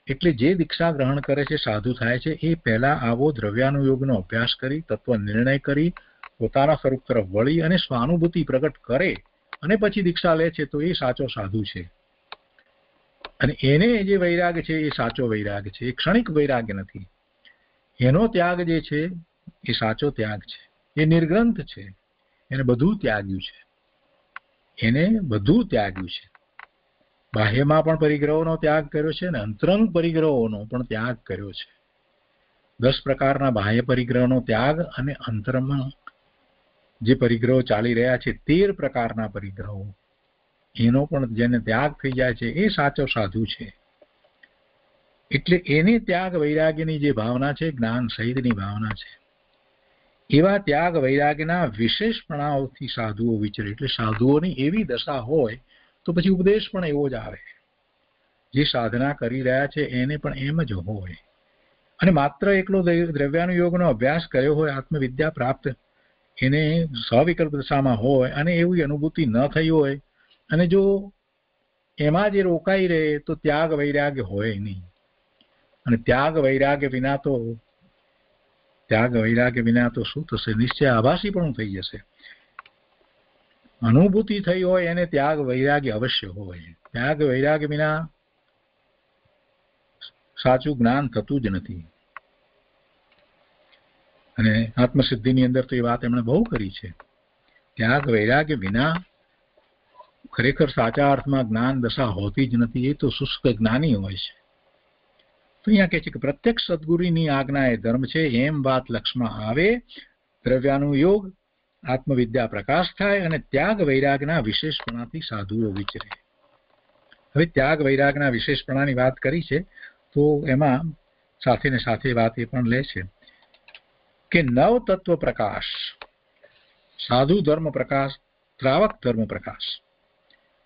એટલે જે દીક્ષા ગ્રહણ કરે છે, સાધુ થાય છે, એ પહેલા આવો દ્રવ્યાનુયોગનો અભ્યાસ કરી, તત્વ નિર્ણય કરી, પોતાના સ્વરૂપ તરફ વળી અને સ્વાનુભૂતિ પ્રગટ કરે અને પછી દીક્ષા લે છે, તો એ સાચો સાધુ છે. અને એને જે વૈરાગ્ય છે એ સાચો વૈરાગ્ય છે, એ ક્ષણિક વૈરાગ્ય નથી. એનો ત્યાગ જે છે એ સાચો ત્યાગ છે, એ નિર્ગ્રંથ છે. એને બધું ત્યાગ્યું છે, એને બધું ત્યાગ્યું છે. બાહ્યમાં પણ પરિગ્રહોનો ત્યાગ કર્યો છે અને અંતરંગ પરિગ્રહોનો પણ ત્યાગ કર્યો છે. 10 પ્રકારના બાહ્ય પરિગ્રહનો ત્યાગ અને અંતરમાં જે પરિગ્રહો ચાલી રહ્યા છે 13 પ્રકારના પરિગ્રહો, એનો પણ જેને ત્યાગ થઈ જાય છે એ સાચો સાધુ છે. એટલે એને ત્યાગ વૈરાગ્યની જે ભાવના છે, જ્ઞાન સહિતની ભાવના છે, એવા ત્યાગ વૈરાગ્યના વિશેષપણાઓથી સાધુઓ વિચરે. એટલે સાધુઓની એવી દશા હોય તો પછી ઉપદેશ પણ એવો જ આવે. જે સાધના કરી રહ્યા છે એને પણ એમ જ હોય. અને માત્ર એકલો દ્રવ્યાનુયોગનો અભ્યાસ કર્યો હોય, આત્મવિદ્યા પ્રાપ્ત એને સવિકલ્પ દશામાં હોય અને એવી અનુભૂતિ ન થઈ હોય, અને જો એમાં જે રોકાઈ રહે તો ત્યાગ વૈરાગ્ય હોય નહીં. અને ત્યાગ વૈરાગ્ય વિના તો શું થશે? નિશ્ચય આભાસી પણ થઈ જશે. અનુભૂતિ થઈ હોય એને ત્યાગ વૈરાગ્ય અવશ્ય હોય. ત્યાગ વૈરાગ્ય વિના સાચું જ્ઞાન થતું જ નથી. અને આત્મસિદ્ધિની અંદર તો એ વાત એમણે બહુ કરી છે. ત્યાગ વૈરાગ્ય વિના ખરેખર સાચા અર્થમાં જ્ઞાન દશા હોતી જ નથી. એ તો શુષ્ક જ્ઞાની હોય છે. તો અહીંયા કહે છે કે પ્રત્યક્ષ સદગુરુની આજ્ઞા એ ધર્મ છે, એમ વાત લક્ષમાં આવે. દ્રવ્યાનુયોગ, આત્મવિદ્યા પ્રકાશ થાય અને ત્યાગ વૈરાગના વિશેષપણાથી સાધુઓ વિચરે. હવે ત્યાગ વૈરાગના વિશેષપણાની વાત કરી છે, તો એમાં સાથે ને સાથે વાત એ પણ લે છે કે નવ તત્વ પ્રકાશ, સાધુ ધર્મ પ્રકાશ, ત્રાવક ધર્મ પ્રકાશ,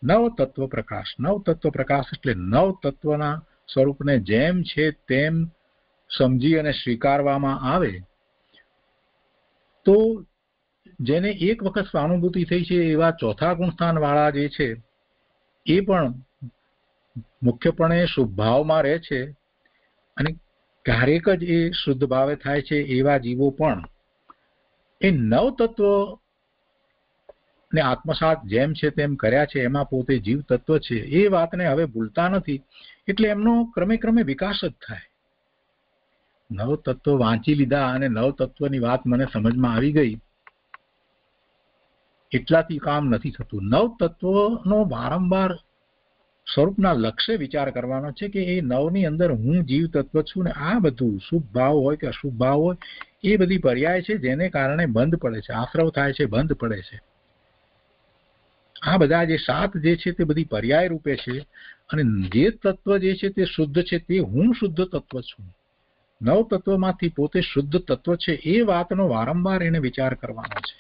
નવ તત્વ પ્રકાશ. નવ તત્વ પ્રકાશ એટલે નવ તત્વના સ્વરૂપને જેમ છે તેમ સમજી અને સ્વીકારવામાં આવે તો જેને એક વખત સ્વાનુભૂતિ થઈ છે એવા ચોથા ગુણસ્થાન વાળા જે છે એ પણ મુખ્યપણે શુભ ભાવમાં રહે છે અને ક્યારેક જ એ શુદ્ધ ભાવે થાય છે. એવા જીવો પણ એ નવ તત્વ અને આત્મસાત જેમ છે તેમ કર્યા છે, એમાં પોતે જીવ તત્વ છે, એ વાતને હવે ભૂલતા નથી. એટલે એમનો ક્રમે ક્રમે વિકાસ જ થાય. નવ તત્વ વાંચી લીધા અને નવ તત્વની વાત મને સમજમાં આવી ગઈ એટલાથી કામ નથી થતું. નવ તત્વનો વારંવાર સ્વરૂપના લક્ષ્ય વિચાર કરવાનો છે કે એ નવની અંદર હું જીવ તત્વ છું ને આ બધું શુભ ભાવ હોય કે અશુભ ભાવ હોય એ બધી પર્યાય છે જેને કારણે બંધ પડે છે, આશ્રવ થાય છે, બંધ પડે છે. આ બધા જે સાત જે છે તે બધી પર્યાય રૂપે છે અને જે તત્વ જે છે તે શુદ્ધ છે, તે હું શુદ્ધ તત્વ છું. નવ તત્વમાંથી પોતે શુદ્ધ તત્વ છે એ વાતનો વારંવાર એને વિચાર કરવાનો છે.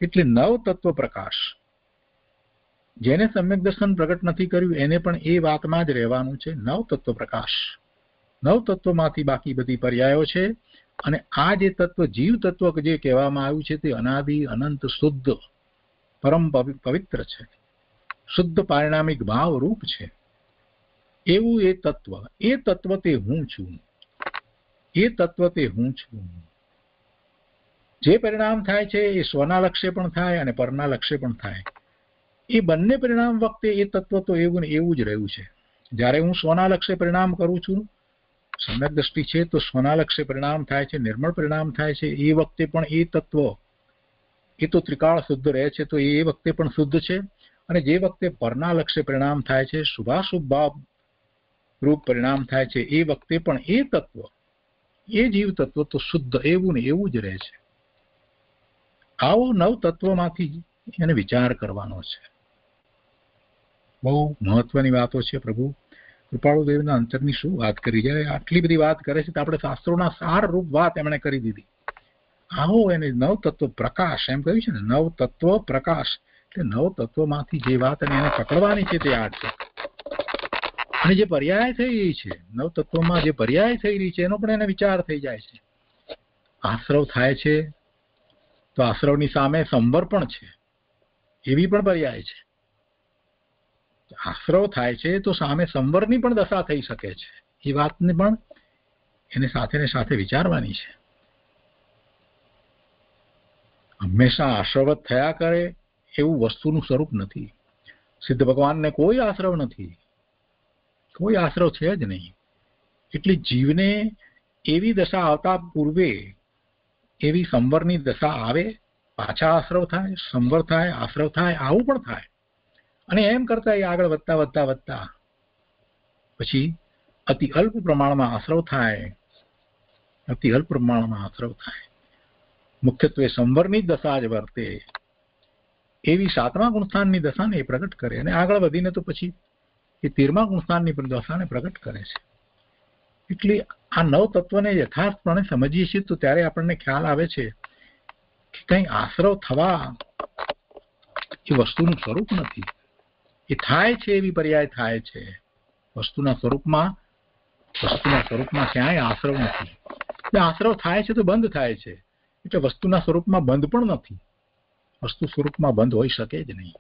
એટલે નવ તત્વ પ્રકાશ, જેને સમ્યક દર્શન પ્રગટ નથી કર્યું એને પણ એ વાતમાં જ રહેવાનું છે. નવ તત્વ પ્રકાશ, નવ તત્વમાંથી બાકી બધી પર્યાયો છે. અને આ જે તત્વ જીવ તત્વ જે કહેવામાં આવ્યું છે તે અનાદિ અનંત શુદ્ધ પરમ પવિત્ર છે, શુદ્ધ પારિણામિક ભાવ રૂપ છે. એવું એ તત્વ તે હું છું. એ તત્વ તે હું છું. જે પરિણામ થાય છે એ સ્વના લક્ષ્ય પણ થાય અને પરના લક્ષ્ય પણ થાય. એ બંને પરિણામ વખતે એ તત્વ તો એવું ને એવું જ રહ્યું છે. જ્યારે હું સ્વના લક્ષ્ય પરિણામ કરું છું, સમ્યક દ્રષ્ટિ છે તો સ્વના લક્ષ્ય પરિણામ થાય છે, નિર્મળ પરિણામ થાય છે, એ વખતે પણ એ તત્વ એ તો ત્રિકાળ શુદ્ધ રહે છે, તો એ વખતે પણ શુદ્ધ છે. અને જે વખતે પરના લક્ષ્ય પરિણામ થાય છે, શુભાશુભ ભાવ રૂપ પરિણામ થાય છે, એ વખતે પણ એ તત્વ એ જીવ તત્વ તો શુદ્ધ એવું ને એવું જ રહે છે. આવો નવ તત્વમાંથી એને વિચાર કરવાનો છે. બહુ મહત્વની વાતો છે. પ્રભુ કૃપાળુદેવના અંતરની શું વાત કરી, જ્યારે આટલી બધી વાત કરે છે તો આપણે શાસ્ત્રોના સાર રૂપ વાત એમણે કરી દીધી. આવો એને નવ તત્વ પ્રકાશ એમ કહ્યું છે ને, નવ તત્વ પ્રકાશ એટલે નવ તત્વમાંથી જે વાત એને પકડવાની છે તે આ છે. અને જે પર્યાય થઈ રહી છે, નવ તત્વમાં જે પર્યાય થઈ રહી છે એનો પણ એને વિચાર થઈ જાય છે. આશ્રવ થાય છે તો આશ્રવની સામે સંવર પણ છે, એવી પણ પર્યાય છે. આશ્રવ થાય છે તો સામે સંવરની પણ દશા થઈ શકે છે. એ વાતને પણ એને સાથે ને સાથે વિચારવાની છે. હંમેશા આશ્રવત થયા કરે એવું વસ્તુનું સ્વરૂપ નથી. સિદ્ધ ભગવાનને કોઈ આશ્રવ નથી, કોઈ આશ્રવ છે જ નહીં. એટલે જીવને એવી દશા આવતા પૂર્વે એવી સંવરની દશા આવે, પાછા આશ્રવ થાય, સંવર થાય, આશ્રવ થાય, આવું પણ થાય. અને એમ કરતા એ આગળ વધતા વધતા વધતા પછી અતિ અલ્પ પ્રમાણમાં આશ્રવ થાય, અતિ અલ્પ પ્રમાણમાં આશ્રવ થાય. મુખ્યત્વે સંવરની જ દશા જ વર્તે એવી 7મા ગુણસ્થાનની દશાને એ પ્રગટ કરે. અને આગળ વધીને તો પછી એ 13મા ગુણસ્થાનની પણ દશાને પ્રગટ કરે છે. એટલે આ નવ તત્વને યથાર્થપણે સમજીએ છીએ તો ત્યારે આપણને ખ્યાલ આવે છે કે કંઈ આશ્રવ થવા એ વસ્તુનું સ્વરૂપ નથી. એ થાય છે એવી પર્યાય થાય છે. વસ્તુના સ્વરૂપમાં ક્યાંય આશ્રવ નથી. એટલે આશ્રવ થાય છે તો બંધ થાય છે. એટલે વસ્તુના સ્વરૂપમાં બંધ પણ નથી. વસ્તુ સ્વરૂપમાં બંધ હોઈ શકે જ નહીં.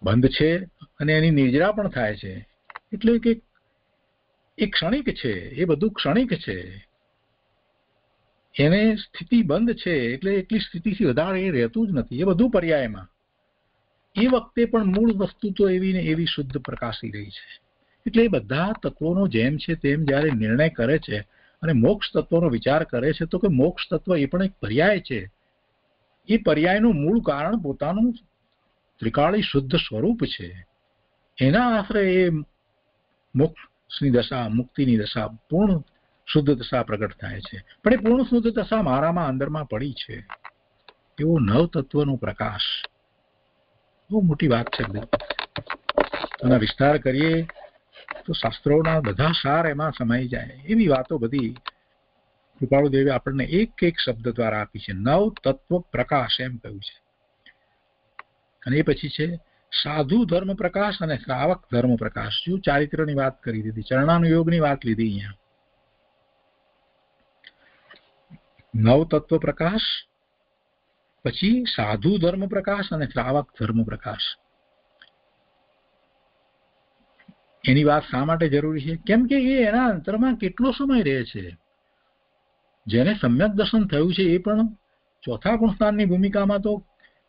બંધ છે અને એની નિર્જરા પણ થાય છે. એટલે કે એ ક્ષણિક છે, એ બધું ક્ષણિક છે. એને સ્થિતિ બંધ છે એટલે એટલી સ્થિતિથી વધારે એ રહેતું જ નથી. એ બધું પર્યાયમાં. એ વખતે પણ મૂળ વસ્તુ તો એવી ને એવી શુદ્ધ પ્રકાશી રહી છે. એટલે એ બધા તત્વોનો જેમ છે તેમ જ્યારે નિર્ણય કરે છે અને મોક્ષ તત્વનો વિચાર કરે છે તો કે મોક્ષ તત્વ એ પણ એક પર્યાય છે. એ પર્યાયનું મૂળ કારણ પોતાનું ત્રિકાળી શુદ્ધ સ્વરૂપ છે. એના આશરે એ મોક્ષની દશા, મુક્તિની દશા, પૂર્ણ શુદ્ધ દશા પ્રગટ થાય છે. પણ એ પૂર્ણ શુદ્ધ દશા મારામાં અંદરમાં પડી છે. એવો નવ તત્વનો પ્રકાશ બહુ મોટી વાત છે. અને વિસ્તાર કરીએ તો શાસ્ત્રોના બધા સાર એમાં સમાઈ જાય એવી વાતો બધી કૃપાળુદેવે આપણને એક એક શબ્દ દ્વારા આપી છે. નવ તત્વ પ્રકાશ એમ કહ્યું છે. અને એ પછી છે સાધુ ધર્મ પ્રકાશ અને શ્રાવક ધર્મ પ્રકાશ. જો ચારિત્રની વાત કરી દીધી, ચરણાનુયોગની વાત લીધી. અહીંયા નવ તત્વ પ્રકાશ, પછી સાધુ ધર્મ પ્રકાશ અને શ્રાવક ધર્મ પ્રકાશ. એની વાત શા માટે જરૂરી છે? કેમ કે એ એના અંતરમાં કેટલો સમય રહે છે. જેને સમ્યક દર્શન થયું છે એ પણ ચોથા ગુણસ્થાનની ભૂમિકામાં તો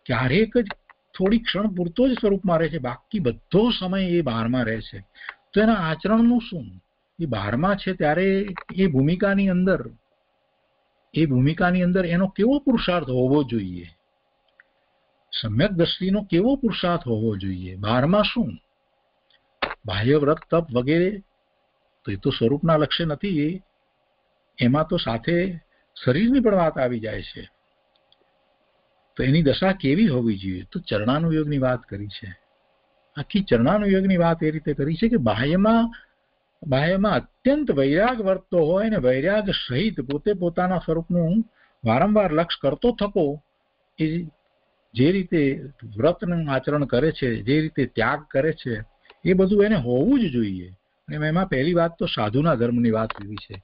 ક્યારેક જ થોડી ક્ષણ પૂરતો જ સ્વરૂપમાં રહે છે, બાકી બધો સમય એ બહારમાં રહે છે. તો એના આચરણનું શું? એ બહારમાં છે ત્યારે એ ભૂમિકાની અંદર એનો કેવો પુરુષાર્થ હોવો જોઈએ, સમ્યક દ્રષ્ટિનો કેવો પુરુષાર્થ હોવો જોઈએ? બહારમાં શું? બાહ્ય વ્રત તપ વગેરે તો એ તો સ્વરૂપના લક્ષ્ય નથી, એમાં તો સાથે શરીરની પણ વાત આવી જાય છે. તો એની દશા કેવી હોવી જોઈએ? તો ચરણાનુયોગની વાત કરી છે. આખી ચરણાનુયોગની વાત એ રીતે કરી છે કે બાહ્યમાં અત્યંત વૈરાગ વર્તતો હોય ને વૈરાગ સહિત પોતે પોતાના સ્વરૂપનું વારંવાર લક્ષ કરતો થકો એ જે રીતે વ્રતનું આચરણ કરે છે, જે રીતે ત્યાગ કરે છે, એ બધું એને હોવું જ જોઈએ. અને એમાં પહેલી વાત તો સાધુના ધર્મની વાત લીધી છે.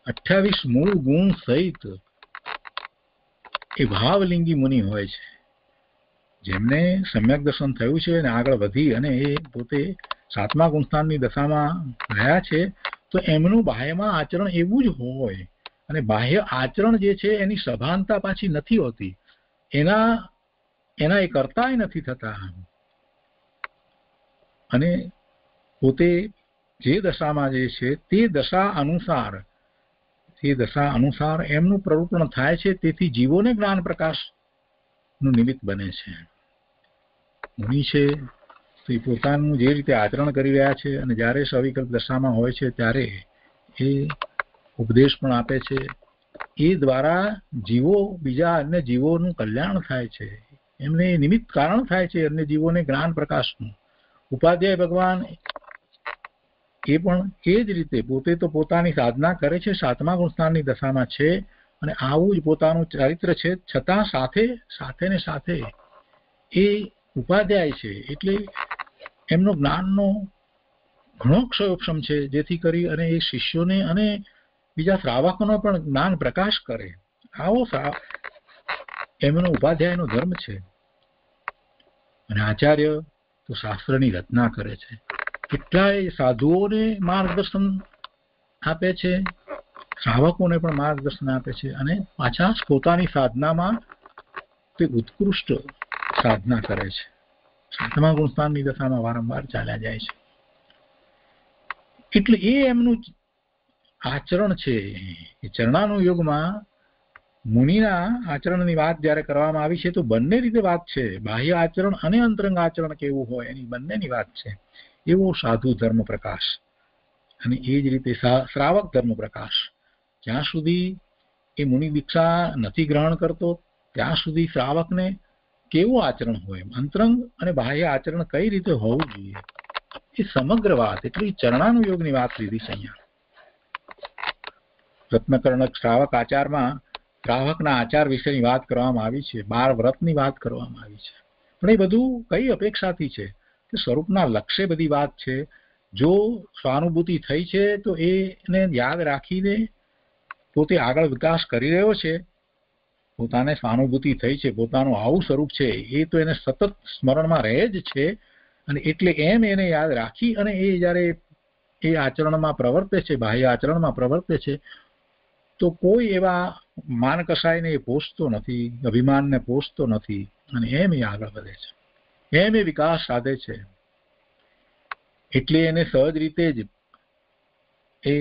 28 મૂળ ગુણ સહિત એ ભાવલિંગી મુનિ હોય છે, જેમને સમ્યક દર્શન થયું છે અને આગળ વધી અને એ પોતે 7મા ગુણસ્થાનની દશામાં રહ્યા છે. તો એમનું બાહ્યમાં આચરણ એવું જ હોય, અને બાહ્ય આચરણ જે છે એની સભાનતા પાછી નથી હોતી, એના એ કરતાય નથી થતા. અને પોતે જે દશામાં જે છે તે દશા અનુસાર એમનું પ્રવૃત્તિ થાય છે. તેથી જીવોને જ્ઞાન પ્રકાશનું નિમિત્ત બને છે. મુનિ છે તો એ પોતાનું જે રીતે આચરણ કરી રહ્યા છે, અને જ્યારે સવિકલ્પ દશામાં હોય છે ત્યારે એ ઉપદેશ પણ આપે છે. એ દ્વારા બીજા અન્ય જીવોનું કલ્યાણ થાય છે, એમને નિમિત્ત કારણ થાય છે અન્ય જીવોને જ્ઞાન પ્રકાશનું. ઉપાધ્યાય ભગવાન એ પણ એ જ રીતે પોતે તો પોતાની સાધના કરે છે, 7મા ગુણસ્થાનની દશામાં છે, અને આવું જ પોતાનું ચારિત્ર છે, છતાં સાથે એ ઉપાધ્યાય છે એટલે એમનો જ્ઞાનનો ઘણો ક્ષયોક્ષમ છે, જેથી કરી અને એ શિષ્યોને અને બીજા શ્રાવકોનો પણ જ્ઞાન પ્રકાશ કરે. આવો એમનો ઉપાધ્યાયનો ધર્મ છે. અને આચાર્ય તો શાસ્ત્રની રચના કરે છે, કેટલાય સાધુઓને માર્ગદર્શન આપે છે, શ્રાવકોને પણ માર્ગદર્શન આપે છે, અને પાછા પોતાની સાધનામાં તે ઉત્કૃષ્ટ સાધના કરે છે. 7મા ગુણસ્થાનની દશામાં વારંવાર ચાલ્યા જાય છે. એટલે એ એમનું આચરણ છે. એ ચરણાનુયોગમાં મુનિના આચરણની વાત જ્યારે કરવામાં આવી છે તો બંને રીતે વાત છે. બાહ્ય આચરણ અને અંતરંગ આચરણ કેવું હોય એની બંનેની વાત છે. એવો સાધુ ધર્મ પ્રકાશ અને એ જ રીતે શ્રાવક ધર્મ પ્રકાશ. જ્યાં સુધી એ મુનિ દીક્ષા નથી ગ્રહણ કરતો ત્યાં સુધી શ્રાવકને કેવું આચરણ હોય, અંતરંગ અને બાહ્ય આચરણ કઈ રીતે હોવું જોઈએ, એ સમગ્ર વાત એટલે ચરણાનુયોગની વાત લીધી છે. અહીંયા રત્નકર્ણક શ્રાવક આચારમાં શ્રાવકના આચાર વિશેની વાત કરવામાં આવી છે, 12 વ્રતની વાત કરવામાં આવી છે. પણ એ બધું કઈ અપેક્ષાથી છે કે સ્વરૂપના લક્ષ્ય બધી વાત છે. જો સ્વાનુભૂતિ થઈ છે તો એને યાદ રાખીને પોતે આગળ વિકાસ કરી રહ્યો છે, પોતાને સ્વાનુભૂતિ થઈ છે, પોતાનું આવું સ્વરૂપ છે, એ તો એને સતત સ્મરણમાં રહે જ છે. અને એટલે એને યાદ રાખી અને એ જ્યારે એ આચરણમાં પ્રવર્તે છે, બાહ્ય આચરણમાં પ્રવર્તે છે, તો કોઈ એવા માન કસાયને એ પોષતો નથી, અભિમાનને પોષતો નથી, અને એમ એ આગળ વધે છે, એમ એ વિકાસ સાધે છે. એટલે એને સહજ રીતે જ એ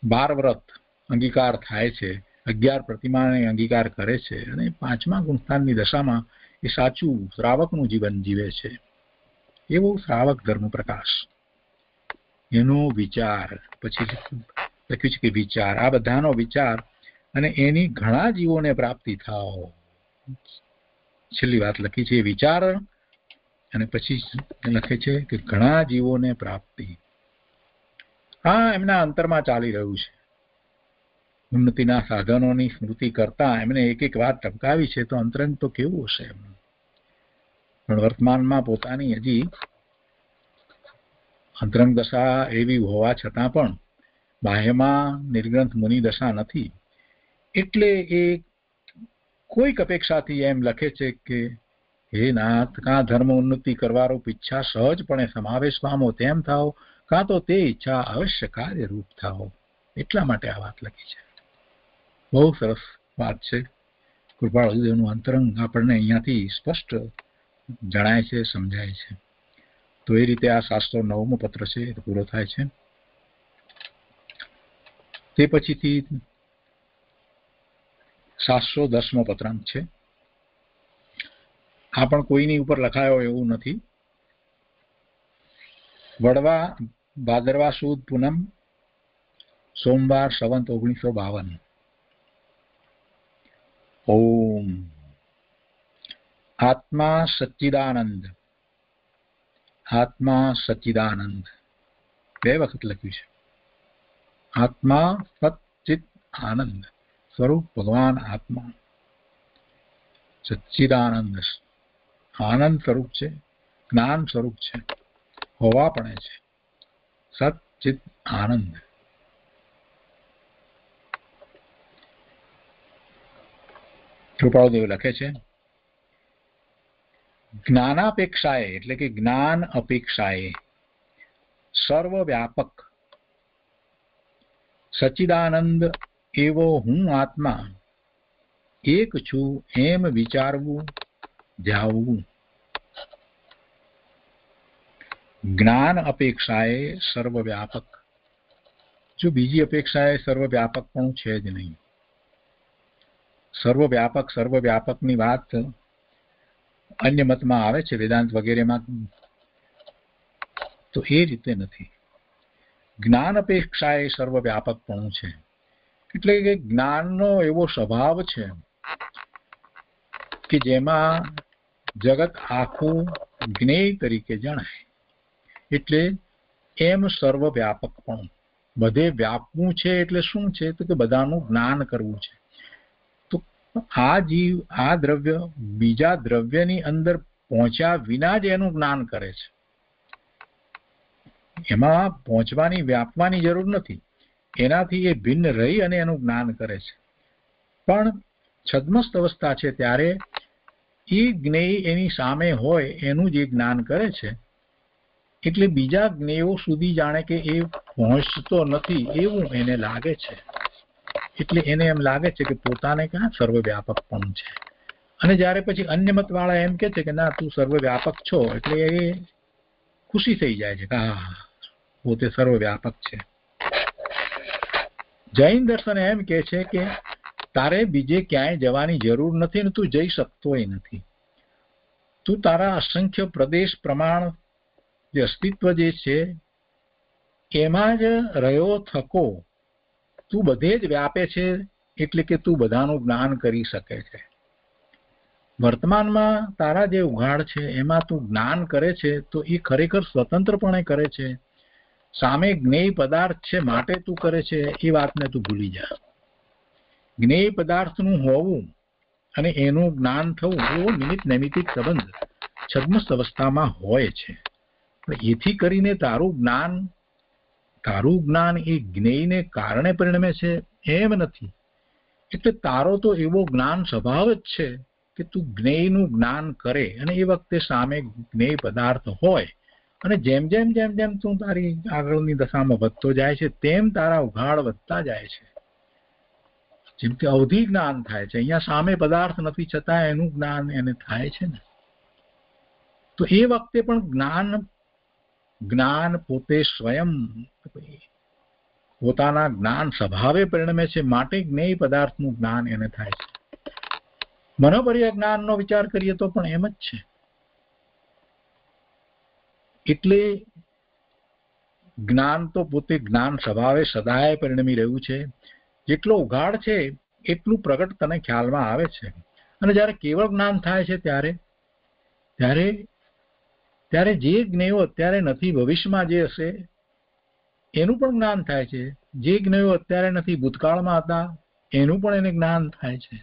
12 વ્રત અંગીકાર થાય છે, 11 પ્રતિમાને અંગીકાર કરે છે, અને 5મા ગુણસ્થાનની દશામાં એ સાચું શ્રાવકનું જીવન જીવે છે. એવો શ્રાવક ધર્મ પ્રકાશ. એનો વિચાર પછી લખ્યું છે કે વિચાર, આ બધાનો વિચાર અને એની ઘણા જીવોને પ્રાપ્તિ થાવ. છેલ્લી વાત લખી છે વિચાર, અને પછી લખે છે કે ઘણા જીવોને પ્રાપ્તિ. હા, એમના અંતરમાં ચાલી રહ્યું છે. ઉન્નતિના સાધનોની સ્મૃતિ કરતા એમને એક એક વાત ટપકાવી છે, તો અંતરંગ તો કેવું હશે એમનું. પણ વર્તમાનમાં પોતાની હજી અંતરંગ દશા એવી હોવા છતાં પણ બાહ્યમાં નિર્ગ્રંથ મુનિ દશા નથી. એટલે એ કોઈક અપેક્ષાથી એમ લખે છે કે હે નાથ, કાં ધર્મ ઉન્નતિ કરવારૂપ ઈચ્છા સહજપણે સમાવેશ પામો તેમ થાઓ, કાં તો તે ઈચ્છા અવશ્ય કાર્યરૂપ થાઓ. એટલા માટે આ વાત લખી છે. બહુ સરસ વાત છે. કૃપાળુદેવનું અંતરંગ આપણને અહીંયાથી સ્પષ્ટ જણાય છે, સમજાય છે. તો એ રીતે આ 709મો પત્ર છે એ પૂરો થાય છે. તે પછીથી 710મો પત્રાંક છે. આ પણ કોઈની ઉપર લખાયો એવું નથી. વડવા ભાદરવા સુદ પૂનમ સોમવાર સંવત 1952. ઓમ આત્મા સચ્ચિદાનંદ. આત્મા સચ્ચિદાનંદ 2 વખત લખ્યું છે. આત્મા સચ્ચિદ આનંદ સ્વરૂપ ભગવાન આત્મા સચ્ચિદાનંદ આનંદ સ્વરૂપ છે, જ્ઞાન સ્વરૂપ છે, હોવા પણ છે. સચ્ચિદ આનંદ. કૃપાળુદેવ લખે છે જ્ઞાનાપેક્ષાએ એટલે કે જ્ઞાન અપેક્ષાએ સર્વવ્યાપક સચ્ચિદાનંદ એવો હું આત્મા એક છું એમ વિચારવું, ધ્યાવવું. જ્ઞાન અપેક્ષાએ સર્વવ્યાપક. જો બીજી અપેક્ષાએ સર્વવ્યાપક પણ છે જ નહીં. સર્વવ્યાપકની વાત અન્ય મતમાં આવે છે, વેદાંત વગેરેમાં, તો એ રીતે નથી. જ્ઞાન અપેક્ષાએ સર્વવ્યાપકપણું છે એટલે કે જ્ઞાનનો એવો સ્વભાવ છે કે જેમાં જગત આખું જ્ઞેય તરીકે જણાય. એટલે એમ સર્વવ્યાપકપણું. બધે વ્યાપવું છે એટલે શું છે તો કે બધાનું જ્ઞાન કરવું છે. તો આ જીવ, આ દ્રવ્ય બીજા દ્રવ્યની અંદર પહોંચ્યા વિના જ એનું જ્ઞાન કરે છે. એમાં પહોંચવાની, વ્યાપવાની જરૂર નથી. એનાથી એ ભિન્ન રહી અને એનું જ્ઞાન કરે છે. પણ છદ્મસ્ત અવસ્થા છે ત્યારે એ જ્ઞેય એની સામે હોય એનું જે જ્ઞાન કરે છે. એટલે બીજા જ્ઞેયો સુધી જાણે કે એ પહોંચતો નથી એવું એને લાગે છે. એટલે એને એમ લાગે છે કે પોતાને ક્યાં સર્વવ્યાપક પણ છે. અને જ્યારે પછી અન્ય મતવાળા એમ કે છે કે ના તું સર્વવ્યાપક છો, એટલે એ ખુશી થઈ જાય છે કે હા પોતે સર્વવ્યાપક છે. જૈન દર્શન એમ કે છે કે તારે બીજે ક્યાંય જવાની જરૂર નથી ને તું જઈ શકતોય નથી. તું તારા અસંખ્ય પ્રદેશ પ્રમાણ જે અસ્તિત્વ જે છે એમાં જ રહ્યો થકો. તું બધે જ વ્યાપે છે એટલે કે તું બધાનું જ્ઞાન કરી શકે છે. વર્તમાનમાં તારા જે ઉઘાડ છે એમાં તું જ્ઞાન કરે છે તો એ ખરેખર સ્વતંત્રપણે કરે છે. સામે જ્ઞેય પદાર્થ છે માટે તું કરે છે એ વાતને તું ભૂલી જા. જ્ઞેય પદાર્થનું હોવું અને એનું જ્ઞાન થવું એવો નિમિત્ત નૈમિત્તિક સંબંધ છદ્મસ્ત અવસ્થામાં હોય છે. પણ એથી કરીને તારું જ્ઞાન એ જ્ઞેયને કારણે પરિણમે છે એમ નથી. એટલે તારો તો એવો જ્ઞાન સ્વભાવ જ છે કે તું જ્ઞેયનું જ્ઞાન કરે અને એ વખતે સામે જ્ઞેય પદાર્થ હોય અને જેમ જેમ જેમ જેમ તું તારી આગળની દશામાં વધતો જાય છે તેમ તારા ઉઘાડ વધતા જાય છે. જેમ કે અવધિ જ્ઞાન થાય છે. અહીંયા સામે પદાર્થ નથી છતાં એનું જ્ઞાન એને થાય છે ને. તો એ વખતે પણ જ્ઞાન પોતે સ્વયં પોતાના જ્ઞાન સ્વભાવે પરિણમે છે માટે જ્ઞેય પદાર્થનું જ્ઞાન એને થાય છે. મનોપર્ય જ્ઞાનનો વિચાર કરીએ તો પણ એમ જ છે. એટલે જ્ઞાન તો પોતે જ્ઞાન સ્વભાવે સદાય પરિણમી રહ્યું છે. જેટલો ઉઘાડ છે એટલું પ્રગટ તને ખ્યાલમાં આવે છે. અને જ્યારે કેવળ જ્ઞાન થાય છે ત્યારે જે જ્ઞેયો અત્યારે નથી ભવિષ્યમાં જે હશે એનું પણ જ્ઞાન થાય છે. જે જ્ઞેયો અત્યારે નથી ભૂતકાળમાં હતા એનું પણ એને જ્ઞાન થાય છે.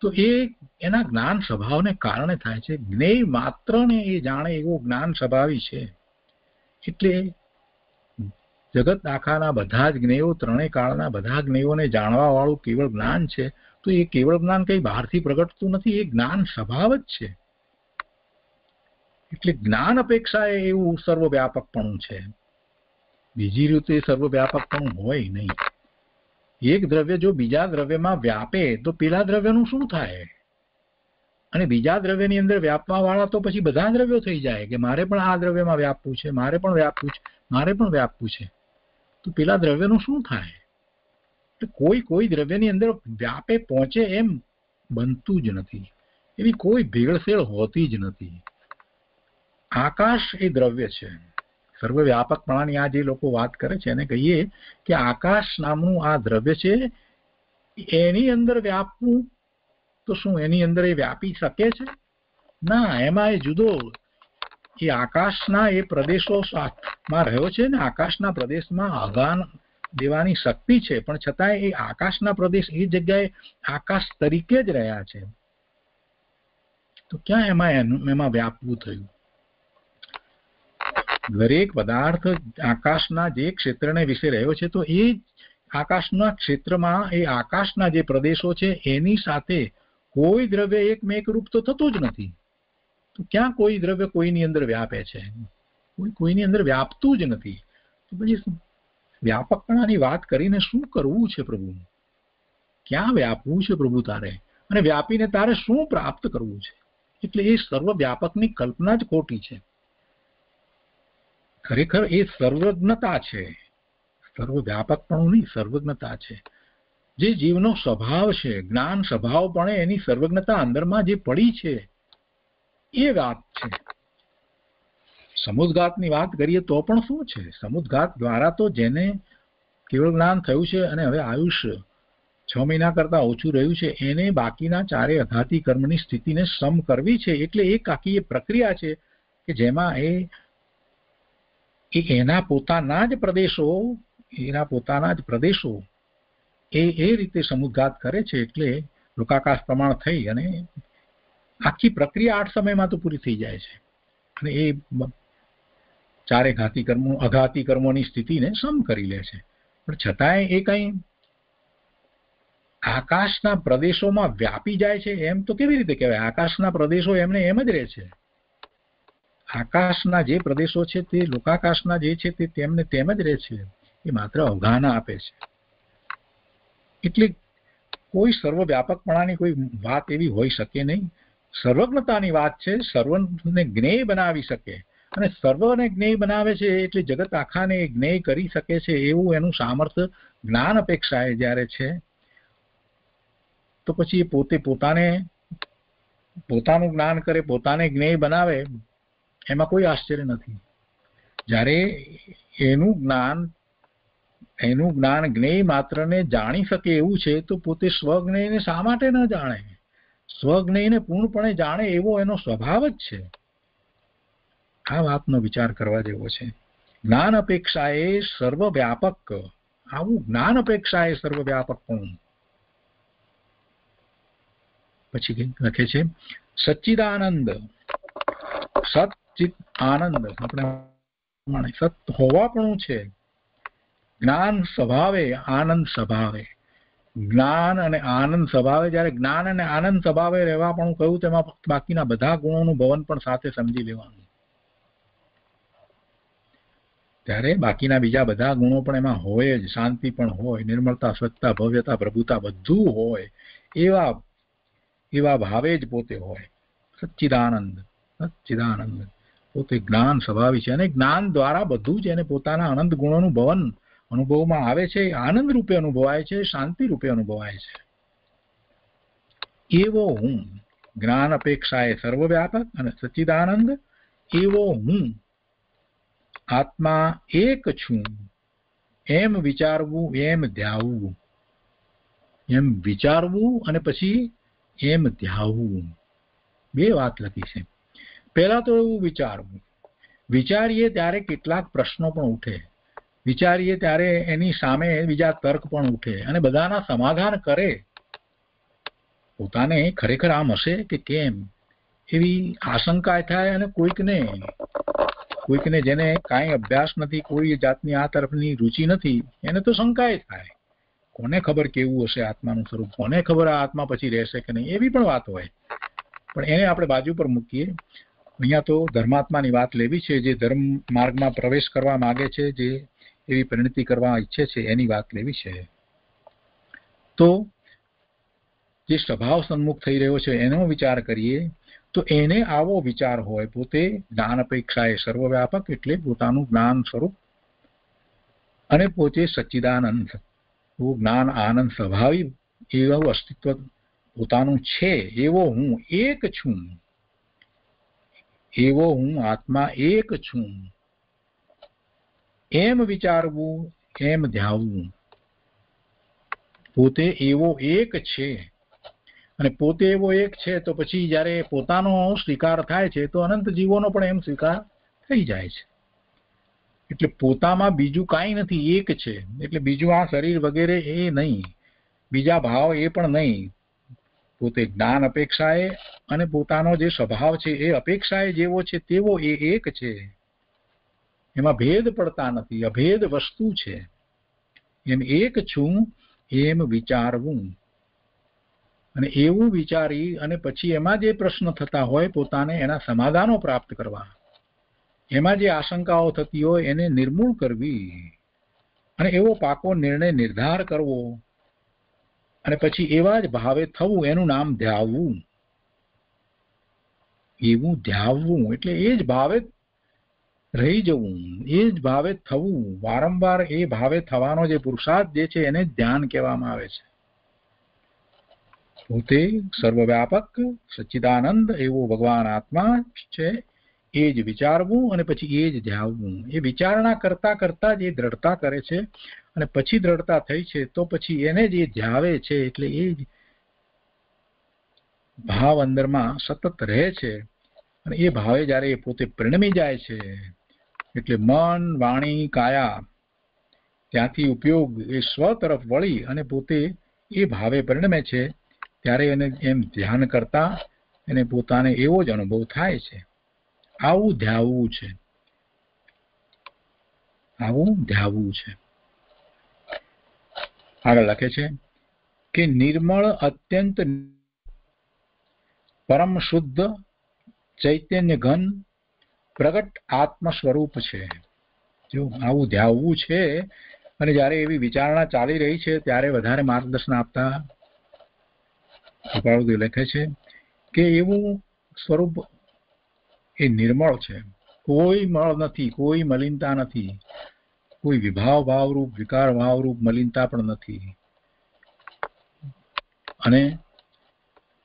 તો એ એના જ્ઞાન સ્વભાવને કારણે થાય છે. જ્ઞેય માત્રને એ જાણે એવો જ્ઞાન સ્વભાવી છે. એટલે જગત આખાના બધા જ જ્ઞેયો, ત્રણેય કાળના બધા જ્ઞેયોને જાણવા વાળું કેવળ જ્ઞાન છે. તો એ કેવળ જ્ઞાન કઈ બહારથી પ્રગટતું નથી, એ જ્ઞાન સ્વભાવ જ છે. એટલે જ્ઞાન અપેક્ષા એવું સર્વવ્યાપકપણું છે. બીજી રીતે સર્વવ્યાપકપણું હોય નહીં. એક દ્રવ્ય જો બીજા દ્રવ્યમાં વ્યાપે તો પેલા દ્રવ્યનું શું થાય? અને બીજા દ્રવ્યની અંદર વ્યાપવા વાળા તો પછી બધા દ્રવ્યો થઈ જાય કે મારે પણ આ દ્રવ્યમાં વ્યાપવું છે, મારે પણ વ્યાપવું છે, મારે પણ વ્યાપવું છે. તો પેલા દ્રવ્યનું શું થાય? કોઈ કોઈ દ્રવ્યની અંદર વ્યાપે પહોંચે એમ બનતું જ નથી. એવી કોઈ ભેળસેળ હોતી જ નથી. આકાશ એ દ્રવ્ય છે. સર્વવ્યાપકપણાની આ જે લોકો વાત કરે છે એને કહીએ કે આકાશ નામનું આ દ્રવ્ય છે, એની અંદર વ્યાપવું તો શું એની અંદર એ વ્યાપી શકે છે? ના, એમાં એ જુદો એ આકાશના એ પ્રદેશોમાં રહ્યો છે ને, આકાશના પ્રદેશમાં આહ્વાન દેવાની શક્તિ છે, પણ છતાંય એ આકાશના પ્રદેશ એ જગ્યાએ આકાશ તરીકે જ રહ્યા છે. તો ક્યાં એમાં વ્યાપવું થયું? દરેક પદાર્થ આકાશના જે ક્ષેત્રને વિશે રહ્યો છે તો એ આકાશના ક્ષેત્રમાં એ આકાશના જે પ્રદેશો છે એની સાથે કોઈ દ્રવ્ય એકમેકરૂપ તો થતું જ નથી. તો ક્યાં કોઈ દ્રવ્ય કોઈની અંદર વ્યાપે છે? કોઈની અંદર વ્યાપતું જ નથી. તો પછી વ્યાપકપણાની વાત કરીને શું કરવું છે પ્રભુ? ક્યાં વ્યાપવું છે પ્રભુ તારે? અને વ્યાપીને તારે શું પ્રાપ્ત કરવું છે? એટલે એ સર્વવ્યાપકની કલ્પના જ ખોટી છે. ખરેખર એ સર્વજ્ઞતા છે. સર્વવ્યાપકપણું નહીં, સર્વજ્ઞતા છે. જે જીવનો સ્વભાવ છે, જ્ઞાન સ્વભાવપણે એની સર્વજ્ઞતા અંદરમાં જે પડી છે એ વાત છે. સમુદ્ઘાતની વાત કરીએ તો પણ શું છે? સમુદ્ઘાત દ્વારા તો જેને કેવળ જ્ઞાન થયું છે અને હવે આયુષ્ય 6 મહિના કરતા ઓછું રહ્યું છે એને બાકીના 4 અઘાતી કર્મની સ્થિતિને સમ કરવી છે. એટલે એક આખી એ પ્રક્રિયા છે કે જેમાં એના પોતાના જ પ્રદેશો એ રીતે સમુદ્ઘાત કરે છે. એટલે લોકાકાશ પ્રમાણ થઈ અને આખી પ્રક્રિયા 8 સમયમાં તો પૂરી થઈ જાય છે અને એ 4 અઘાતી કર્મોની સ્થિતિને સમ કરી લે છે. પણ છતાંય એ કઈ આકાશના પ્રદેશોમાં વ્યાપી જાય છે એમ તો કેવી રીતે કહેવાય? આકાશના પ્રદેશો એમને એમ જ રહે છે. આકાશના જે પ્રદેશો છે તે લોકાકાશના જે છે તે તેમને તેમ જ રહે છે. એ માત્ર અવગાહના આપે છે. એટલે કોઈ સર્વવ્યાપકપણાની કોઈ વાત એવી હોઈ શકે નહીં. સર્વજ્ઞતાની વાત છે. સર્વને જ્ઞેય બનાવી શકે અને સર્વને જ્ઞેય બનાવે છે એટલે જગત આખાને જ્ઞેય કરી શકે છે એવું એનું સામર્થ્ય જ્ઞાન અપેક્ષાએ જ્યારે છે તો પછી એ પોતે પોતાનું જ્ઞાન કરે, પોતાને જ્ઞેય બનાવે એમાં કોઈ આશ્ચર્ય નથી. જ્યારે એનું જ્ઞાન જ્ઞેય માત્રને જાણી શકે એવું છે તો પોતે સ્વજ્ઞેયને શા માટે ન જાણે? સ્વજ્ઞેયને પૂર્ણપણે જાણે એવો એનો સ્વભાવ જ છે. આ વાતનો વિચાર કરવા જેવો છે. જ્ઞાન અપેક્ષાએ સર્વવ્યાપક, આવું જ્ઞાન અપેક્ષાએ સર્વવ્યાપક પણ. પછી લખે છે સચ્ચિદાનંદ. સચ્ચિત આનંદ આપણે સત હોવાપણું છે. જ્ઞાન સ્વભાવે, આનંદ સ્વભાવે. જ્ઞાન અને આનંદ સ્વભાવે. જ્યારે જ્ઞાન અને આનંદ સ્વભાવે રહેવા પણ કહ્યું તેમાં બાકીના બધા ગુણોનું ભવન પણ સાથે સમજી લેવાનું. ત્યારે બાકીના બીજા બધા ગુણો પણ એમાં હોય જ. શાંતિ પણ હોય, નિર્મળતા, સ્વચ્છતા, ભવ્યતા, પ્રભુતા બધું હોય. એવા ભાવે જ પોતે હોય. સચ્ચિદાનંદ પોતે જ્ઞાન સ્વભાવી છે અને જ્ઞાન દ્વારા બધું જ એને પોતાના અનંત ગુણોનું ભવન અનુભવમાં આવે છે. આનંદ રૂપે અનુભવાય છે, શાંતિ રૂપે અનુભવાય છે. એવો હું જ્ઞાન અપેક્ષાએ સર્વવ્યાપક અને સચ્ચિદાનંદ એવો હું આત્મા એક છું એમ વિચારવું, એમ ધ્યાવવું. એમ વિચારવું અને પછી એમ ધ્યાવવું. બે વાત લખી છે. પહેલા તો એવું વિચારીએ ત્યારે કેટલાક પ્રશ્નો પણ ઉઠે. વિચારીએ ત્યારે એની સામે બીજા તર્ક પણ ઉઠે અને બધાના સમાધાન કરે. પોતાને ખરેખર આમ હશે કે કેમ એવી આશંકા થાય અને કોઈકને જેને કાંઈ અભ્યાસ નથી, કોઈ જાતની આ તરફની રુચિ નથી, એને તો શંકાય થાય. કોને ખબર કેવું હશે આત્માનું સ્વરૂપ? કોને ખબર આ આત્મા પછી રહેશે કે નહીં? એવી પણ વાત હોય. પણ એને આપણે બાજુ પર મૂકીએ. અહીંયા તો ધર્માત્માની વાત લેવી છે. જે ધર્મ માર્ગમાં પ્રવેશ કરવા માંગે છે, જે એવી પરિણતિ કરવા ઈચ્છે છે, એની વાત લેવી છે. તો જે સ્વભાવ સન્મુખ થઈ રહ્યો છે એનો વિચાર કરીએ તો એને આવો વિચાર હોય, પોતે જ્ઞાન અપેક્ષાએ સર્વવ્યાપક એટલે પોતાનું જ્ઞાન સ્વરૂપ અને પોતે સચ્ચિદાનંદ, જ્ઞાન આનંદ સ્વભાવી એવું અસ્તિત્વ પોતાનું છે, એવો હું એક છું, એવો હું આત્મા એક છું, એમ વિચારવું, એમ ધ્યાવવું. પોતે એવો એક છે અને પોતે એવો એક છે તો પછી જ્યારે પોતાનો સ્વીકાર થાય છે તો અનંત જીવોનો પણ એમ સ્વીકાર થઈ જાય છે. એટલે પોતામાં બીજું કાંઈ નથી, એક છે. એટલે બીજું આ શરીર વગેરે એ નહીં, બીજા ભાવ એ પણ નહીં. પોતે જ્ઞાન અપેક્ષાએ અને પોતાનો જે સ્વભાવ છે એ અપેક્ષાએ જેવો છે તેવો એ એક છે. એમાં ભેદ પડતા નથી, અભેદ વસ્તુ છે. એમ એક છું એમ વિચારવું અને એવું વિચારી અને પછી એમાં જે પ્રશ્ન થતા હોય પોતાને એના સમાધાનો પ્રાપ્ત કરવા, એમાં જે આશંકાઓ થતી હોય એને નિર્મૂળ કરવી અને એવો પાકો નિર્ણય નિર્ધાર કરવો અને પછી એવા જ ભાવે થવું, એનું નામ ધ્યાવવું. એવું ધ્યાવવું એટલે એ જ ભાવે રહી જવું, એ જ ભાવે થવું, વારંવાર એ ભાવે થવાનો જે પુરુષાર્થ જે છે એને ધ્યાન કહેવામાં આવે છે. પોતે સર્વવ્યાપક સચ્ચિદાનંદ એવો ભગવાન આત્મા છે, એ જ વિચારવું અને પછી એ જ ધ્યાવવું. એ વિચારણા કરતા કરતા જ એ દ્રઢતા કરે છે અને પછી દ્રઢતા થઈ છે તો પછી એને જે ધ્યાવે છે એટલે એ જ ભાવ અંદરમાં સતત રહે છે અને એ ભાવે જ્યારે એ પોતે પરિણમી જાય છે એટલે મન, વાણી, કાયા ત્યાંથી ઉપયોગ એ સ્વ તરફ વળી અને પોતે એ ભાવે પરિણમે છે ત્યારે એને એમ ધ્યાન કરતા એને પોતાને એવો જ અનુભવ થાય છે. આવું ધ્યાવવું છે, આવું ધ્યાવવું છે. આગળ લખે છે કે નિર્મળ અત્યંત પરમ શુદ્ધ ચૈતન્ય ઘન પ્રગટ આત્મ સ્વરૂપ છે. જો આવું ધ્યાવવું છે અને જ્યારે એવી વિચારણા ચાલી રહી છે ત્યારે વધારે માર્ગદર્શન આપતા કૃપાળુદેવ લખે છે કે એવું સ્વરૂપ એ નિર્મળ છે, કોઈ મળ નથી, કોઈ મલિનતા નથી, કોઈ વિભાવ ભાવરૂપ વિકાર ભાવરૂપ મલિનતા પણ નથી અને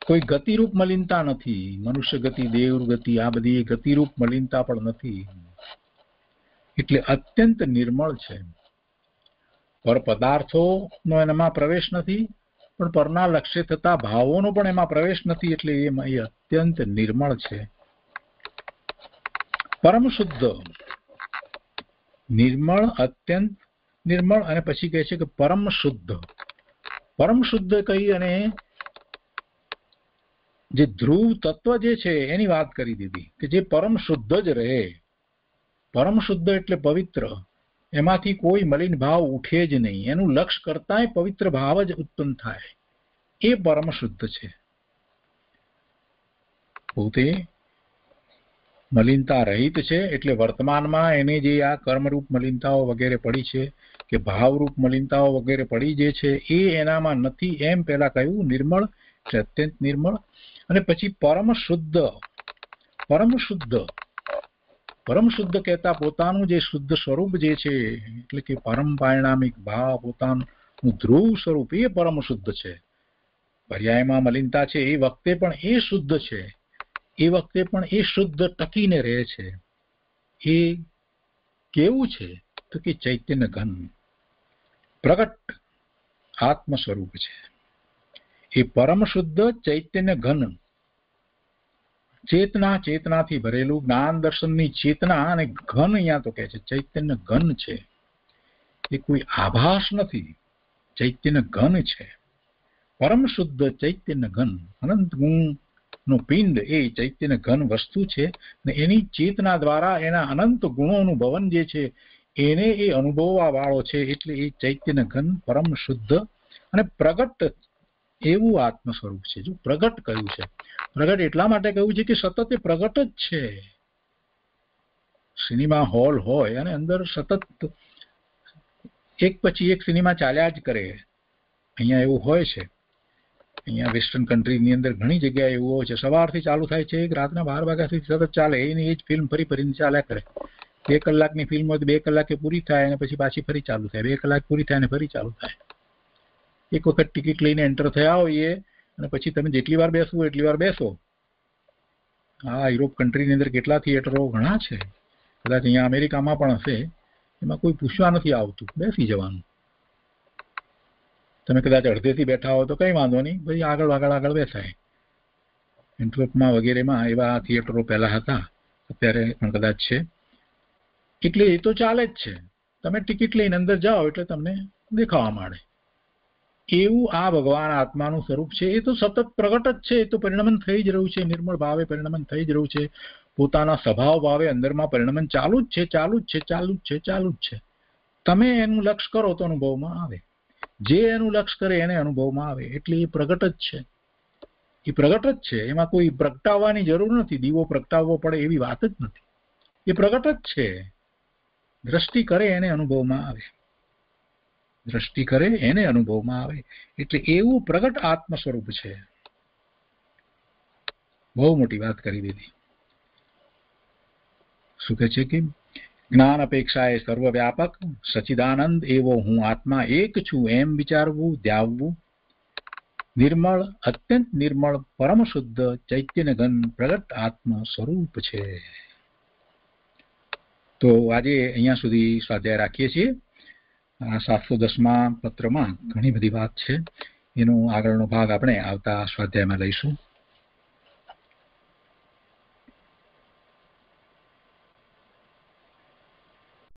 કોઈ ગતિરૂપ મલિનતા નથી, મનુષ્ય ગતિ, દેવ ગતિ, આ બધી ગતિરૂપ મલિનતા પણ નથી. એટલે અત્યંત નિર્મળ છે. પર પદાર્થોનો એમાં પ્રવેશ નથી પણ પરના લક્ષ્ય થતા ભાવોનો પણ એમાં પ્રવેશ નથી. એટલે એમાં એ અત્યંત નિર્મળ છે, પરમ શુદ્ધ. નિર્મળ, અત્યંત નિર્મળ અને પછી કહે છે કે પરમ શુદ્ધ. પરમ શુદ્ધ કહી અને જે ધ્રુવ તત્વ જે છે એની વાત કરી દીધી કે જે પરમ શુદ્ધ જ રહે. પરમ શુદ્ધ એટલે પવિત્ર, એમાંથી કોઈ મલિન ભાવ ઉઠે જ નહીં, એનું લક્ષ્ય કરતાંય પવિત્ર ભાવ જ ઉત્પન્ન થાય, એ પરમ શુદ્ધ છે. પોતે મલિનતા રહિત છે એટલે વર્તમાનમાં એને જે આ કર્મરૂપ મલિનતાઓ વગેરે પડી છે કે ભાવરૂપ મલિનતાઓ વગેરે પડી જે છે એ એનામાં નથી. એમ પહેલા કહ્યું નિર્મળ એટલે અત્યંત નિર્મળ અને પછી પરમ શુદ્ધ. પરમ શુદ્ધ, પરમ શુદ્ધ કહેતા પોતાનું જે શુદ્ધ સ્વરૂપ જે છે એટલે કે પરમ પારિણામિક ભાવ, પોતાનું ધ્રુવ સ્વરૂપ એ પરમ શુદ્ધ છે. પર્યાયમાં મલિનતા છે એ વખતે પણ એ શુદ્ધ છે, એ વખતે પણ એ શુદ્ધ ટકીને રહે છે. એ કેવું છે તો કે ચૈતન્ય ઘન પ્રગટ આત્મ સ્વરૂપ છે. એ પરમ શુદ્ધ ચૈતન્ય ઘન, ચેતનાથી ભરેલું, જ્ઞાન દર્શનની ચેતના અને ઘન, અહીંયા તો કહે છે ચૈતન્ય ઘન છે. એ કોઈ આભાસ નથી, ચૈતન્ય ઘન છે. પરમ શુદ્ધ ચૈતન્ય ઘન, અનંત ગુણ નો પિંડ એ ચૈતન્ય ઘન વસ્તુ છે ને એની ચેતના દ્વારા એના અનંત ગુણોનું ભવન જે છે એને એ અનુભવવા વાળો છે. એટલે એ ચૈતન્ય ઘન પરમ શુદ્ધ અને પ્રગટ એવું આત્મ સ્વરૂપ છે. જો પ્રગટ કહ્યું છે, પ્રગટ એટલા માટે કહ્યું છે કે સતત એ પ્રગટ જ છે. સિનેમા હોલ હોય અને અંદર સતત એક પછી એક સિનેમા ચાલ્યા જ કરે, અહીંયા એવું હોય છે, અહીંયા વેસ્ટર્ન કન્ટ્રીની અંદર ઘણી જગ્યાએ એવું હોય છે, સવારથી ચાલુ થાય છે રાતના 12 વાગ્યા સુધી સતત ચાલે, એની એ જ ફિલ્મ ફરી ફરીને ચાલ્યા કરે. 2 કલાકની ફિલ્મ હોય તો 2 કલાકે પૂરી થાય અને પછી પાછી ફરી ચાલુ થાય, 2 કલાક પૂરી થાય અને ફરી ચાલુ થાય. એક વખત ટિકિટ લઈને એન્ટર થયા હોઈએ અને પછી તમે જેટલી વાર બેસવું એટલી વાર બેસો. હા, યુરોપ કન્ટ્રીની અંદર કેટલા થિયેટરો ઘણા છે, કદાચ અહીંયા અમેરિકામાં પણ હશે, એમાં કોઈ પૂછવા નથી આવતું, બેસી જવાનું. તમે કદાચ અડધેથી બેઠા હો તો કંઈ વાંધો નહીં, પછી આગળ બેસાય. એન્ટ્રોપમાં વગેરેમાં એવા થિયેટરો પહેલા હતા, અત્યારે પણ કદાચ છે. એટલે એ તો ચાલે જ છે, તમે ટિકિટ લઈને અંદર જાઓ એટલે તમને દેખાવા માંડે. એવું આ ભગવાન આત્માનું સ્વરૂપ છે, એ તો સતત પ્રગટ જ છે, એ તો પરિણમન થઈ જ રહ્યું છે, નિર્મળ ભાવે પરિણમન થઈ જ રહ્યું છે, પોતાના સ્વભાવ ભાવે અંદરમાં પરિણમન ચાલુ જ છે, ચાલુ જ છે, ચાલુ જ છે, ચાલુ જ છે. તમે એનું લક્ષ કરો તો અનુભવમાં આવે, જે એનું લક્ષ કરે એને અનુભવમાં આવે. એટલે એ પ્રગટ જ છે, એ પ્રગટ જ છે, એમાં કોઈ પ્રગટાવવાની જરૂર નથી, દીવો પ્રગટાવવો પડે એવી વાત જ નથી, એ પ્રગટ જ છે. દ્રષ્ટિ કરે એને અનુભવમાં આવે, દ્રષ્ટિ કરે એને અનુભવમાં આવે. એટલે એવું પ્રગટ આત્મ સ્વરૂપ છે. બહુ મોટી વાત કરી દીધી. શું કહે છે કે જ્ઞાન અપેક્ષાએ સર્વવ્યાપક સચિદાનંદ એવો હું આત્મા એક છું એમ વિચારવું, ધ્યાવવું. નિર્મળ, અત્યંત નિર્મળ, પરમ શુદ્ધ ચૈતન્ય ઘન પ્રગટ આત્મ સ્વરૂપ છે. તો આજે અહીંયા સુધી સ્વાધ્યાય રાખીએ છીએ. 710મા પત્રમાં ઘણી બધી વાત છે, એનો આગળનો ભાગ આપણે આવતા સ્વાધ્યાયમાં લઈશું.